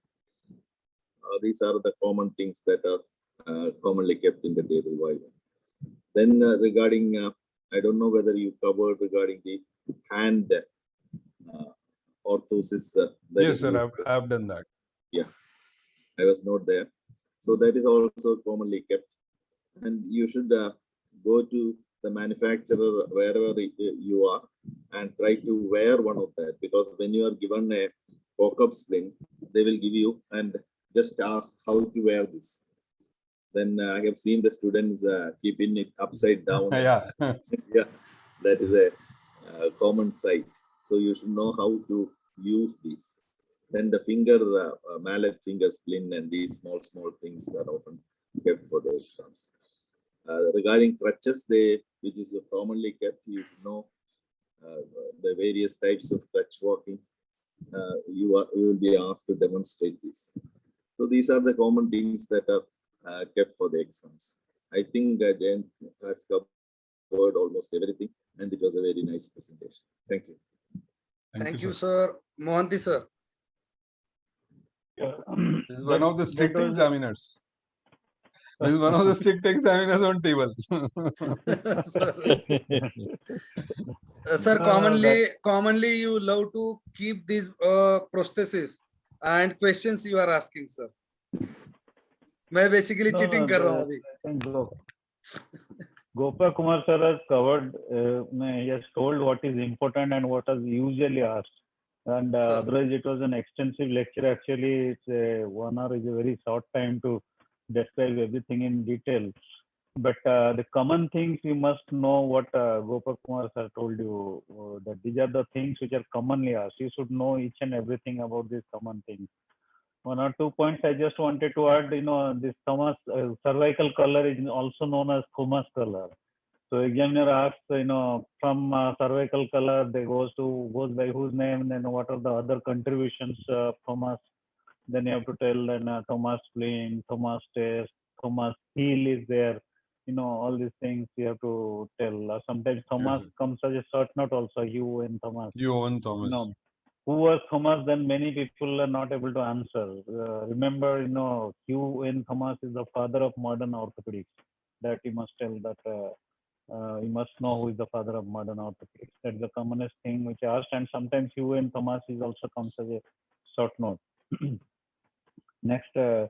These are the common things that are commonly kept in the table. Then regarding, I don't know whether you covered regarding the hand orthosis. Yes, sir, I've done that. Yeah, I was not there. So that is also commonly kept. And you should go to the manufacturer wherever you are and try to wear one of that, because when you are given a walk-up splint, they will give you and just ask how to wear this. Then I have seen the students keeping it upside down. Yeah. Yeah, that is a common sight. So you should know how to use these. Then the finger, mallet finger splint, and these small things are often kept for the exams. Regarding crutches, which is commonly kept, you should know the various types of crutch walking. You will be asked to demonstrate this. So these are the common things that are kept for the exams. I think Jayant has covered almost everything, and it was a very nice presentation. Thank you. Thank you, sir. Mohanty, sir. This is one of the strict was- examiners. This is one of the strict examiners on table. Sir, sir, No, commonly you love to keep these prostheses and questions you are asking, sir. मैं basically No, cheating no, कर रहा हूँ the- अभी. Gopal Kumar sir has covered, he has told what is important and what is usually asked. And Sir. otherwise, it was an extensive lecture. Actually, it's 1 hour is a very short time to describe everything in detail. But the common things you must know what Gopal Kumar sir told you, that these are the things which are commonly asked. You should know each and everything about these common things. 1 or 2 points I just wanted to add, this Thomas cervical color is also known as Thomas color. So examiner asks, from cervical color, they goes by whose name, and then what are the other contributions Thomas. Then you have to tell then Thomas spleen, Thomas test, Thomas heel is there. All these things you have to tell. Sometimes Thomas sir. comes as a short note also, you and Thomas. You, Owen Thomas. Who was Thomas, then many people are not able to answer. Remember, Hugh N. Thomas is the father of modern orthopedics. That you must tell that you must know who is the father of modern orthopedics. That's the commonest thing which I asked, and sometimes Hugh N. Thomas is also comes as a short note. Next, you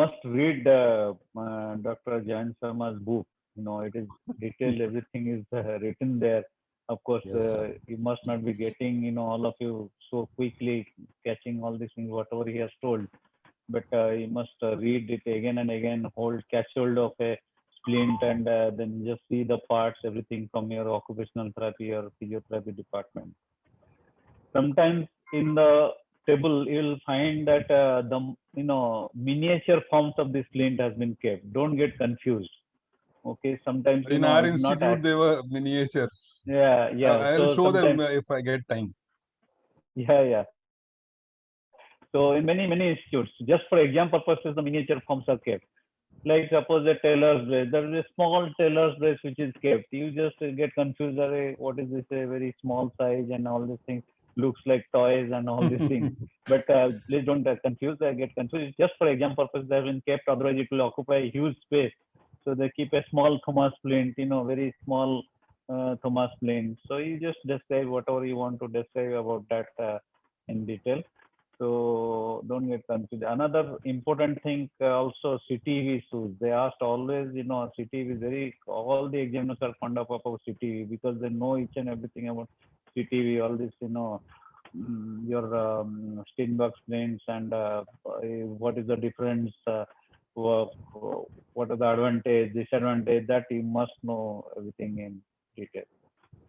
must read Dr. Jain Sharma's book. It is detailed, everything is written there. Of course, Yes, sir. you must not be getting, all of you so quickly catching all these things, whatever he has told. But you must read it again and again, catch hold of a splint, and then just see the parts, everything from your occupational therapy or physiotherapy department. Sometimes in the table, you will find that the miniature forms of the splint has been kept. Don't get confused. Okay, sometimes In our it's not institute, they were miniatures. yeah. I'll So show them sometimes- if I get time. Yeah. So in many institutes, just for exam purposes, the miniature forms are kept. Like suppose a tailor's dress, there is a small tailor's dress which is kept. You just get confused. What is this? A very small size and all these things. Looks like toys and all these things. But please don't get confused. Just for exam purposes, they have been kept. Otherwise, it will occupy a huge space. So they keep a small Thomas splint, very small Thomas splint. So you just describe whatever you want to describe about that in detail. So don't get confused. Another important thing also, CTV shoes. They asked always, CTV all the examiners are fond of about CTV because they know each and everything about CTV, all this, your Steinbach splints and what is the difference, what are the advantage, disadvantage, that you must know everything in detail.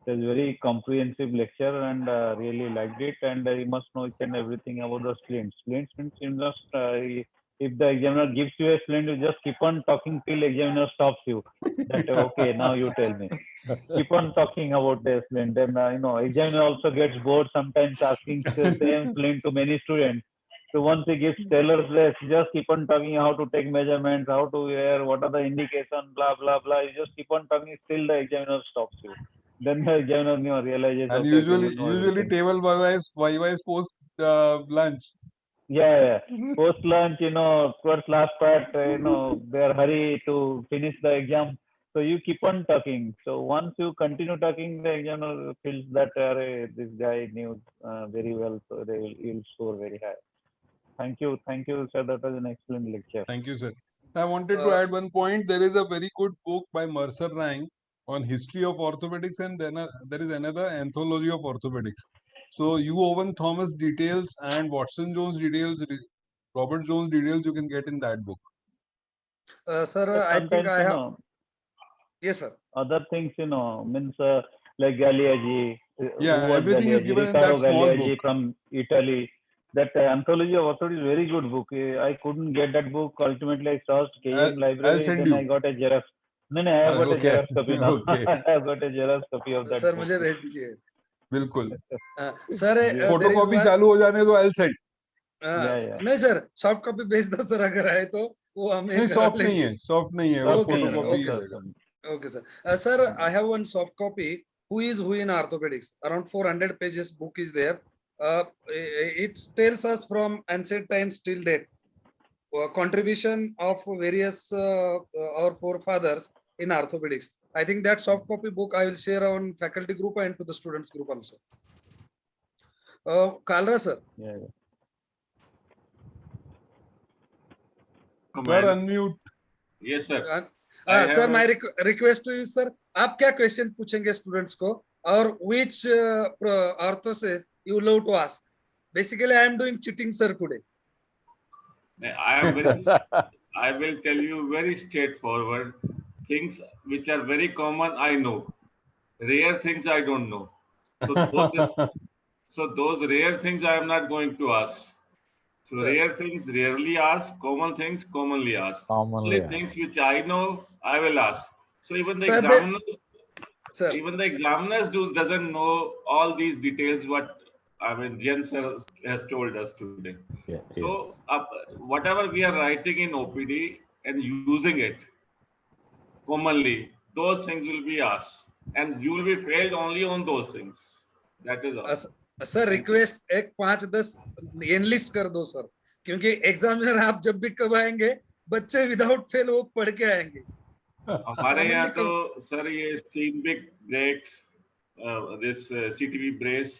It was very comprehensive lecture and really liked it, and you must know each and everything about the splints. Splints means you must, if the examiner gives you a splint, you just keep on talking till examiner stops you. That okay, now you tell me. Keep on talking about the splint. Then examiner also gets bored sometimes asking the same splint to many students. So once he gives tailor's dress, just keep on talking how to take measurements, how to wear, what are the indications, blah blah blah. You just keep on talking till the examiner stops you. Then the examiner realizes. And okay, usually table wise post lunch. Yeah. Post lunch, towards last part, they are hurry to finish the exam. So you keep on talking. So once you continue talking, the examiner feels that this guy knew very well, so he'll score very high. Thank you, sir. That was an excellent lecture. Thank you, sir. I wanted to add one point. There is a very good book by Mercer Rang on history of orthopedics, and then there is another anthology of orthopedics. So Owen Thomas details and Watson Jones details, Robert Jones details you can get in that book. Sir, But I think sometimes, I have. Yes, sir. Other things, means like Galeazzi. Yeah, who was everything is Galeazzi? given in Riccardo that small Galeazzi book. from Italy. That anthology of orthopedics is very good book. I couldn't get that book. Ultimately, I searched KM library. send Then you. I got a Xerox. No, I have got Okay. a Xerox copy now. Okay. I have got a Xerox copy of that Sir, book. मुझे भेज दीजिए. बिल्कुल. Sir, there is Photocopy one. चालू हो जाने दो, I'll send. नहीं sir, soft copy भेज दो सर, अगर आए तो वो हम नहीं, एक सॉफ्ट नहीं लेंगे। है, सॉफ्ट नहीं है, वो Okay, sir. फोटोकॉपी Okay, है। sir. Okay, sir. Sir, I have one soft copy. Who is who in orthopedics? Around 400 pages book is there. It tells us from ancient times till date contribution of various our forefathers in orthopedics. I think that soft copy book I will share on faculty group and to the students group also. Kalra sir. Yeah, yeah. Sir unmute. Yes, sir. Sir my request to you sir, आप क्या question पूछेंगे students को, और which orthosis you love to ask? Basically I am doing cheating sir today. I am very. I will tell you very straightforward things which are very common. I know. Rare things I don't know. So those rare things I am not going to ask. So Sir. rare things rarely ask. Common things commonly ask. Commonly Only things which I know I will ask. So even the Sir, examiners, Sir, even the examiners doesn't know all these details. What I mean, Jens has told us today. Yeah, So yes. whatever we are writing in OPD and using it commonly, those things will be asked, and you will be failed only on those things. That is all. Sir request एक 5-10 analyst कर दो sir, क्योंकि examiner आप जब भी कब आएंगे, बच्चे विदाउट फेल वो पढ़ के आएंगे। हमारे यहाँ तो सर ये Steinbeck breaks, this CTV brace,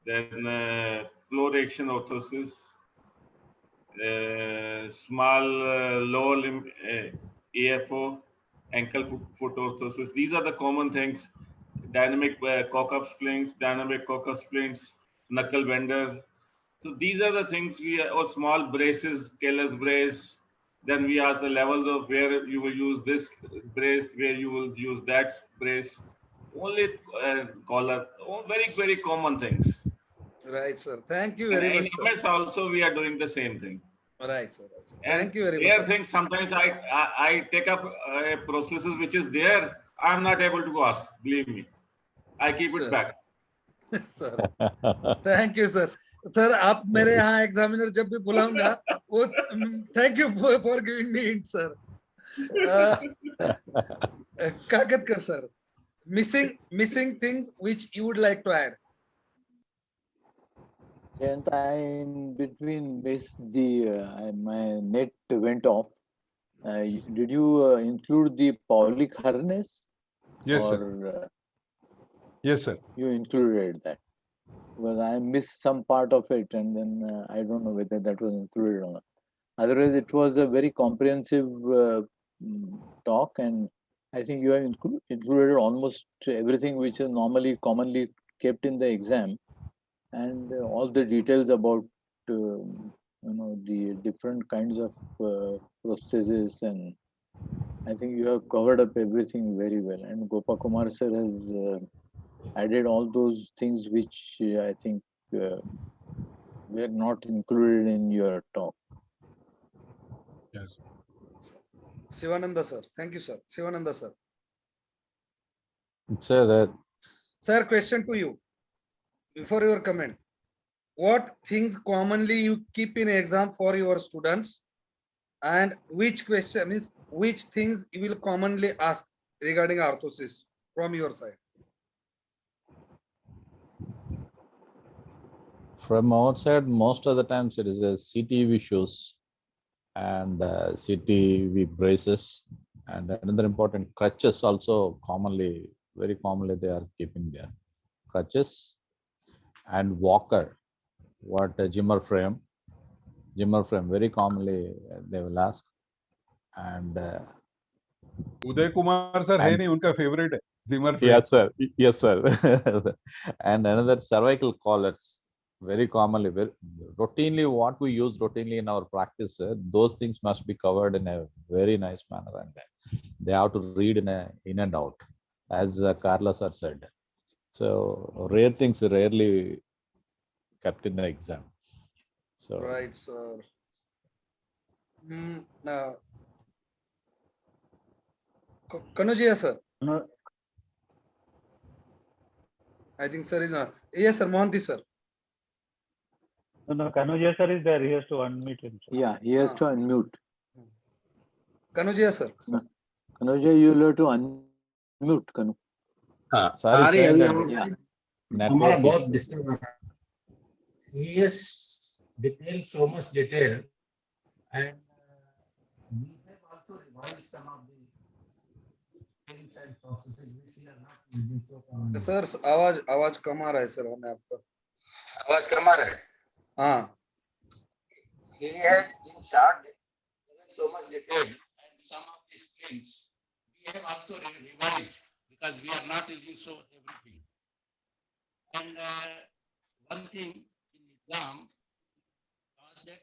then floor action orthosis, small lower limb AFO, ankle foot orthosis. These are the common things. Dynamic cock-up splints, dynamic cock-up splints, knuckle bender. So these are the things or small braces, Taylor's brace. Then we ask the levels of where you will use this brace, where you will use that brace. Only collar, very, very common things. Right, sir. Thank you And very in much, sir. MS also we are doing the same thing. Right, sir. Right, sir. And Thank you very much, there sir. things sometimes I take up processes which is there. I'm not able to ask. Believe me, I keep Sir. it back. Sir thank you sir. Sir आप मेरे यहाँ examiner जब भी बुलाऊंगा, वो thank you for giving me hint sir. Kakatkar sir, missing things which you would like to add? And I in between missed the my net went off. Did you include the Paulic harness? Yes, or, sir. Yes, sir. You included that? Because I missed some part of it, and then I don't know whether that was included or not. Otherwise, it was a very comprehensive talk, and I think you have included almost everything which is normally commonly kept in the exam, and all the details about the different kinds of prostheses, and I think you have covered up everything very well. And Gopakumar sir has added all those things which I think were not included in your talk. Yes. Sivananda sir, thank you sir. Sivananda sir. Sir, that Sir, question to you before your comment. What things commonly you keep in exam for your students, and which question means which things you will commonly ask regarding orthosis from your side? from outside, most of the times it is a CTV shoes and CTV braces, and another important crutches also commonly, very commonly they are keeping there. Crutches and walker, what a Zimmer frame, very commonly they will ask. And Uday Kumar sir है नहीं, उनका favourite है Zimmer frame. yes sir, yes sir. And another cervical collars, very commonly, very routinely, what we use routinely in our practice, those things must be covered in a very nice manner, and they have to read in and out, as Carla sir said. So rare things are rarely kept in the exam. So Right, sir. Kanujia sir. No, I think sir is not. Yes sir, Mohanty sir. No, Kanuja sir is there. He has to unmute himself. Yeah, he has to unmute. Kanuja sir. Kanuja, you'll have to unmute, Kanu. हाँ, Sorry, आ रही है sir, अभी that आवाज? Yeah. हमारा network बहुत issue. Disturb हो रहा है. He has detailed so much detail, and we have also revised some of the things and processes which we are not using so commonly. Sir आवाज कम आ रहा है सर हमें आपका. आवाज कम आ रहा है. हाँ. He has in short given so much detail, and some of these things we have also revised because we are not using so everything. And one thing in exam was that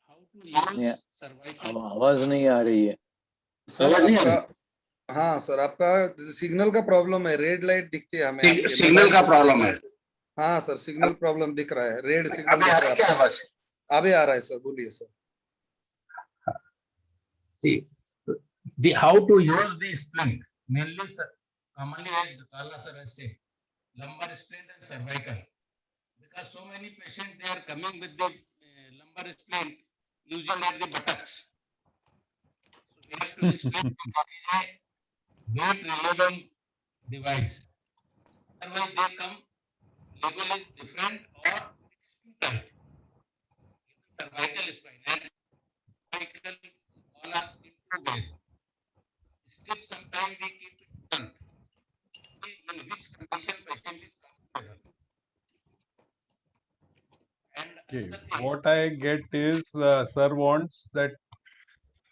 how to use Yeah. cervical. अब आवाज नहीं आ रही है. Sir आवाज नहीं आ आपका हाँ sir आपका सिग्नल का प्रॉब्लम है. रेड लाइट दिखती है हमें आपके सिग्नल मोबाइल का पे. प्रॉब्लम है. हाँ सर सिग्नल प्रॉब्लम दिख रहा है. रेड सिग्नल अभी दिख आ रहा रही है क्या आपका. आवाज? अभी आ रहा है सर. बोलिए sir. See, how to use the splint mainly commonly as Karla sir has said, lumbar splint and cervical, because so many patients they are coming with the lumbar splint using at the buttocks. So we have to explain that it is a weight relieving device. Otherwise they come label is different or it's too tight. Cervical spine and cervical all are in two ways. Still sometimes we keep it front. In which condition patient is comfortable. And Okay. another thing, What I get is sir wants that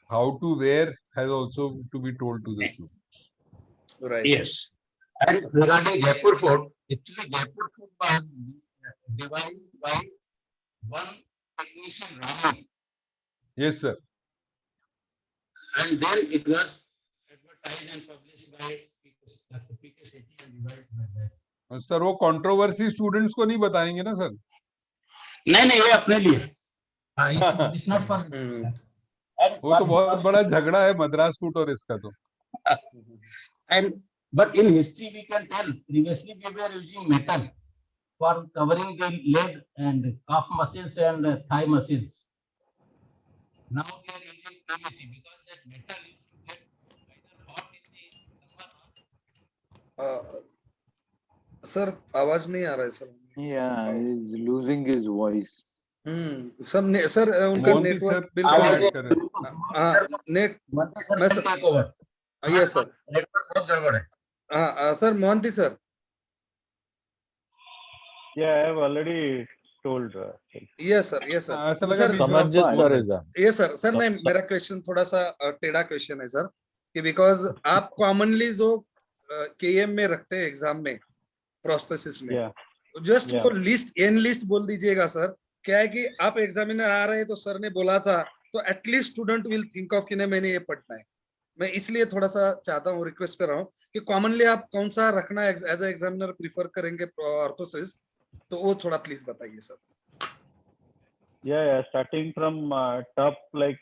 how to wear has also to be told to the students. Right. yes. And regarding Jaipur Fort, actually Jaipur Fort was devised by one technician Rani, Yes, sir. and then it was advertised and published by Dr. P.K. Sethi and devised by that. और sir वो controversy students को नहीं बताएंगे ना sir. नहीं ये अपने लिए. It's not for. वो तो बहुत बड़ा झगड़ा है मद्रास फूट और इसका तो. And but in history we can tell previously we were using metal for covering the leg and calf muscles and thigh muscles. Now we are using PVC because that metal used to get either hot in the summer or sir आवाज नहीं आ रहा है sir. Yeah, he's losing his voice. Sir उनका Mohanty network sir बिल्कुल add आवाज- करें. हाँ net. मैं sir take over. Yes sir. Network बहुत गड़बड़ है. हाँ sir Mohanty sir. Yeah, I have already told. Yes sir. Yes sir. ऐसा लगा सर बीच में आप Samarjit बोल sir रहे is थे. on. ये सर नहीं मेरा क्वेश्चन थोड़ा सा टेढ़ा क्वेश्चन है सर कि बिकॉज आप कॉमनली जो केएम में रखते हैं एग्जाम में प्रोस्थेसिस में Yeah. Just Yeah. वो लिस्ट एन लिस्ट बोल दीजिएगा सर. क्या है कि आप एग्जामिनर आ रहे हैं तो सर ने बोला था तो at least student will think of कि नहीं मैंने ये पढ़ना है. मैं इसलिए थोड़ा सा चाहता हूँ रिक्वेस्ट कर रहा हूँ कि कॉमनली आप कौन सा रखना एज ए एग्जामिनर प्रीफर करेंगे ऑर्थोसिस तो वो थोड़ा प्लीज बताइए sir. Yeah, starting from top, like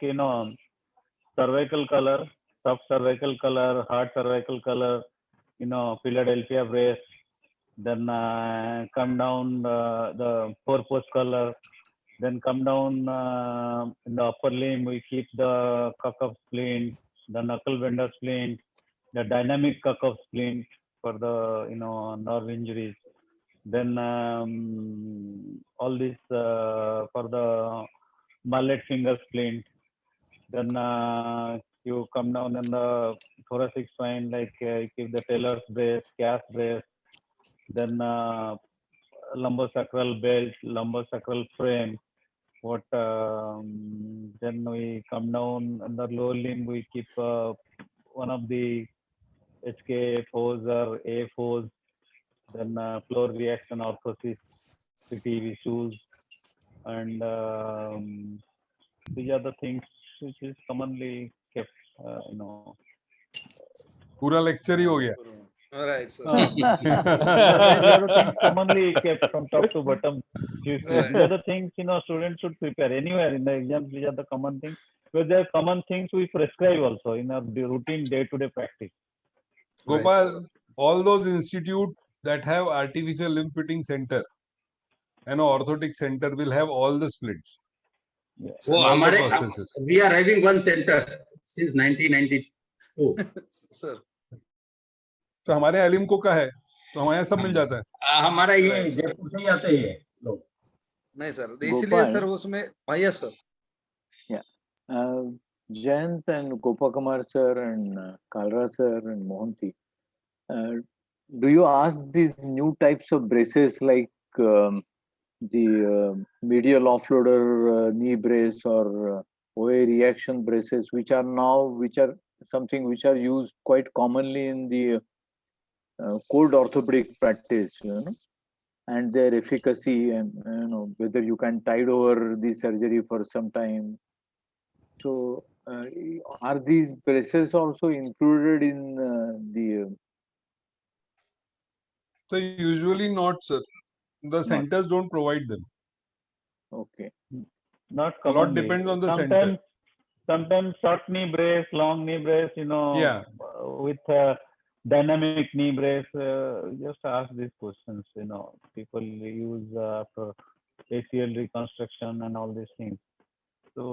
cervical color, top cervical color, hard cervical color, Philadelphia brace. Then come down the four-post color. Then come down in the upper limb. We keep the cuff splint, the knuckle bender splint, the dynamic cuff splint for the nerve injuries. Then all this for the mallet finger splint. Then you come down in the thoracic spine, like you keep the Taylor's brace, calf brace. Then lumbosacral belt, lumbosacral frame. Then we come down under lower limb. We keep one of the HK foes or A foes. Then floor reaction orthosis, CTV shoes, and these are the things which is commonly kept. पूरा lecture ही हो गया. Right sir. These are the things commonly kept from top to bottom. These Right. are the things students should prepare anywhere in the exams. These are the common things. Because there are common things we prescribe also in our routine day-to-day practice. Gopal, all those institute that have artificial limb fitting center, an orthotic center will have all the splits. Yeah. वो all the हमारे processes. we are having one center since 1992. Sir. तो हमारे एलिमको का है, तो हमारे यहाँ सब मिल जाता है. हमारा ये Right, sir. जयपुर से ही आते हैं लोग. नहीं सर, गोपाल. इसीलिए सर उसमें yes sir. Jayant and Gopakumar sir and Kalra sir and Mohanty, do you ask these new types of braces like the medial offloader knee brace or OA reaction braces, which are something which are used quite commonly in the cold orthopedic practice, and their efficacy and whether you can tide over the surgery for some time. So are these braces also included in the? So usually not, sir. The centers don't provide them. Okay. Not A lot commonly. depends on the center. Sometimes short knee brace, long knee brace, Yeah. with dynamic knee brace. Just ask these questions. People use for ACL reconstruction and all these things. So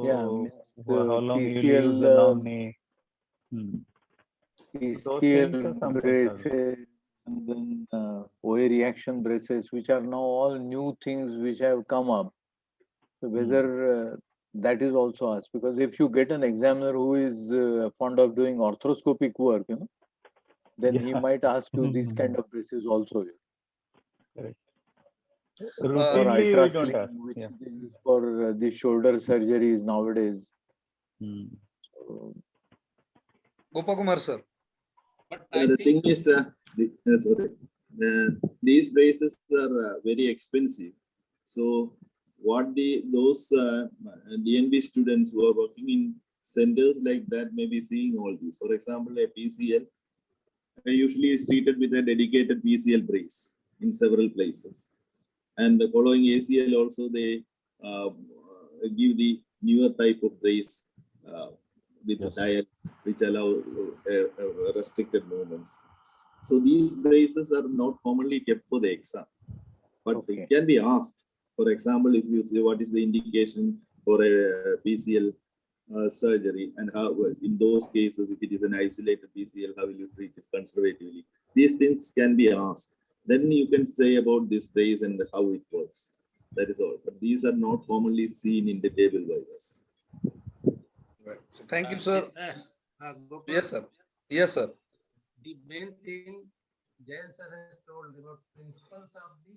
how long you use the long knee? So those things are PCL sometimes braces and then OA reaction braces, which are now all new things which have come up. So whether that is also asked, because if you get an examiner who is fond of doing arthroscopic work, then he might ask you these kind of braces also. Correct. Or Routinely we don't ultrasling, ask. which Yeah. they use for the shoulder surgeries nowadays. So, Gopakumar sir. But I The think thing is, these braces are very expensive. So what those DNB students who are working in centers like that may be seeing all these. For example, a PCL usually is treated with a dedicated PCL brace in several places. And following ACL also, they give the newer type of brace with Yes. dials which allow restricted movements. So these braces are not commonly kept for the exam, but Okay. it can be asked. For example, if you say what is the indication for a PCL surgery, and how in those cases, if it is an isolated PCL, how will you treat it conservatively? These things can be asked. Then you can say about this brace and how it works. That is all. But these are not commonly seen in the table virus. Right. So thank you, sir. Gopal, Yes, sir. Yes, sir. the main thing Jayan sir has told about principles of the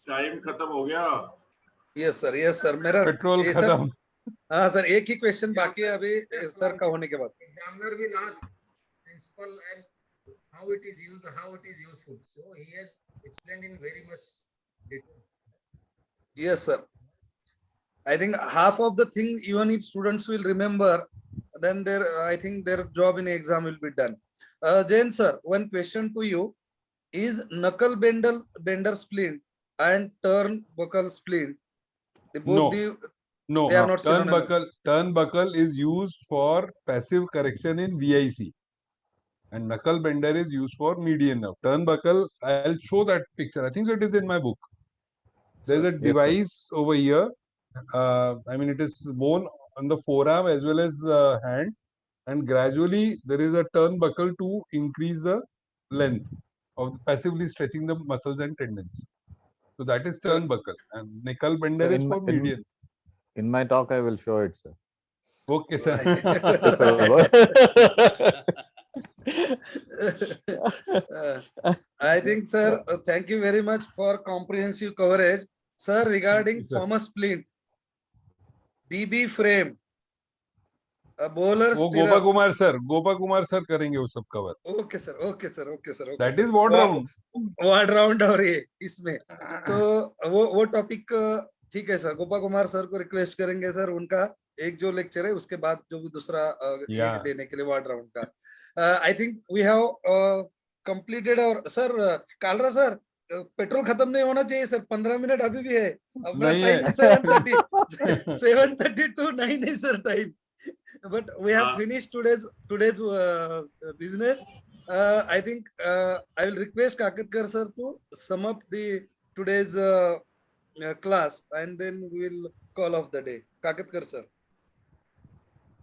time खत्म हो गया. Yes, sir. Yes, sir. मेरा petrol ये sir, खत्म. हाँ sir, एक ही question बाकी है अभी सर का होने के बाद. examiner will ask principle and how it is used, how it is useful. So he has explained in very much detail. Yes, sir. I think half of the thing, even if students will remember, then I think their job in exam will be done. Jain sir, one question to you: is knuckle bender splint and turnbuckle splint No. No, they are not synonymous? turnbuckle is used for passive correction in VIC, and knuckle bender is used for median nerve. Turnbuckle, I'll show that picture. I think so it is in my book. There's a Yes, sir. device over here. I mean, it is worn on the forearm as well as hand, and gradually there is a turnbuckle to increase the length of passively stretching the muscles and tendons. So that is turnbuckle, and knuckle bender So is for median. in my talk, I will show it, sir. Okay, sir. I think, sir, thank you very much for comprehensive coverage. Sir, regarding Sir. Thomas splint, BB frame, a bowler वो stirrup. Gopa Kumar sir करेंगे वो सब cover. Okay, sir. Okay, sir. Okay, sir. Okay, That sir. is ward round. Ward round और ये इसमें तो वो topic ठीक है सर. गोपा कुमार सर को रिक्वेस्ट करेंगे सर, उनका एक जो लेक्चर है उसके बाद जो भी दूसरा Yeah. देने के लिए वार्ड राउंड का. I think we have completed. और सर कालरा सर, पेट्रोल खत्म नहीं होना चाहिए सर. 15 मिनट अभी भी है. अपना नहीं टाइम है. 7:30 to 9 है sir time. But we have finished today's business. I think I will request Kakatkar sir to sum up the today's class, and then we will call off the day. Kakatkar sir.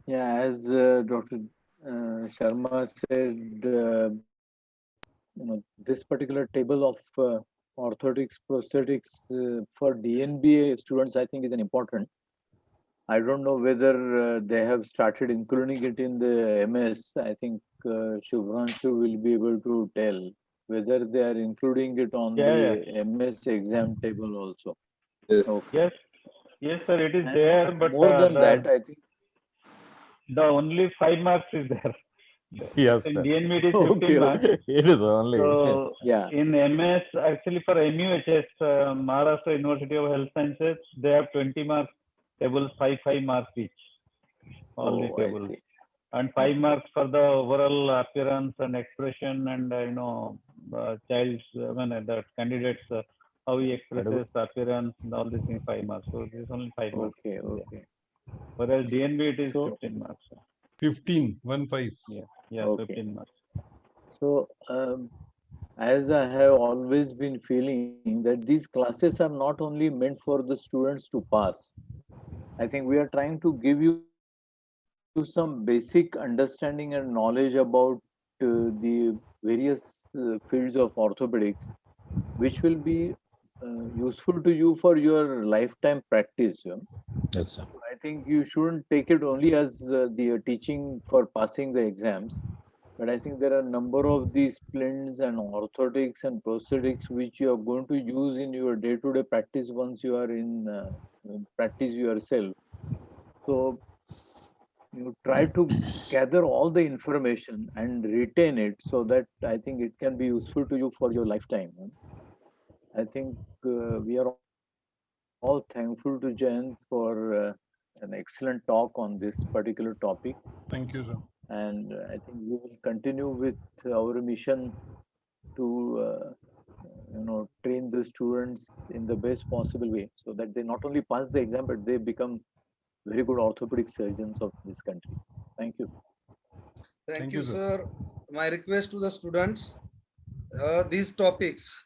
Yeah, as Dr. Sharma said, this particular table of orthotics, prosthetics for DNBA students, I think is an important. I don't know whether they have started including it in the MS. I think Shubhranshu will be able to tell whether they are including it on the MS exam table also. Yes. Okay. Yes, sir, it is And there, but more than that, I think. the only 5 marks is there. Yes, In sir. DNB, it is 15 Okay, marks. It is only. So Yeah. in MS, actually for MUHS, Maharashtra University of Health Sciences, they have 20 marks tables, 5 marks each. All the Oh, I tables. see. And 5 Okay. marks for the overall appearance and expression and child's, the candidates, how he expresses appearance and all these things, 5 marks. So this is only 5 marks. Okay, okay. Whereas DNB, it is So- 15 marks. 15, 1-5. Yeah, Okay. 15 marks. So, as I have always been feeling that these classes are not only meant for the students to pass. I think we are trying to give you some basic understanding and knowledge about the various fields of orthopedics, which will be useful to you for your lifetime practice. Yes, sir. I think you shouldn't take it only as the teaching for passing the exams, but I think there are a number of these splints and orthotics and prosthetics which you are going to use in your day-to-day practice once you are in practice yourself. So you try to gather all the information and retain it so that I think it can be useful to you for your lifetime. I think we are all thankful to Jayan for an excellent talk on this particular topic. Thank you, sir. And I think we will continue with our mission to train the students in the best possible way so that they not only pass the exam but they become very good orthopedic surgeons of this country. Thank you. Thank Thank you, you, sir. sir. My request to the students, these topics,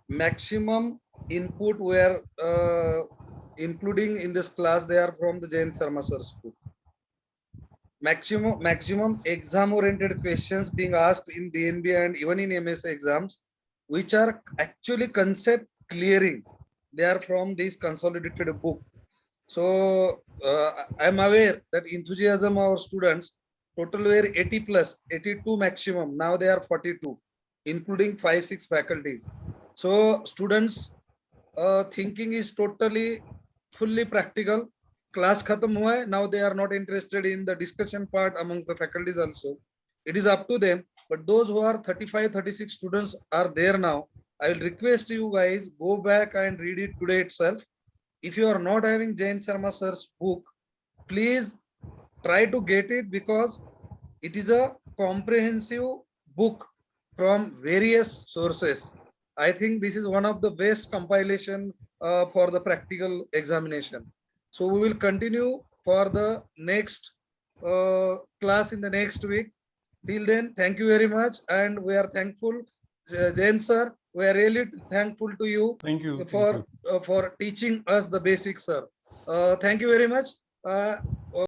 maximum input were including in this class, they are from the Jain Sharma sir's book. Maximum exam oriented questions being asked in DNB and even in MSc exams, which are actually concept clearing. They are from this consolidated book. So I'm aware that enthusiasm of our students total were 80 plus, 82 maximum. Now they are 42, including 5-6 faculties. So students thinking is totally fully practical. Class khatam hua hai. Now they are not interested in the discussion part amongst the faculties also. It is up to them. But those who are 35, 36 students are there now. I will request you guys, go back and read it today itself. If you are not having Jain Sharma sir's book, please try to get it because it is a comprehensive book from various sources. I think this is one of the best compilation for the practical examination. So we will continue for the next class in the next week. Till then, thank you very much. And we are thankful, Jain sir, we are really thankful to you Thank you. for teaching us the basics, sir. Thank you very much.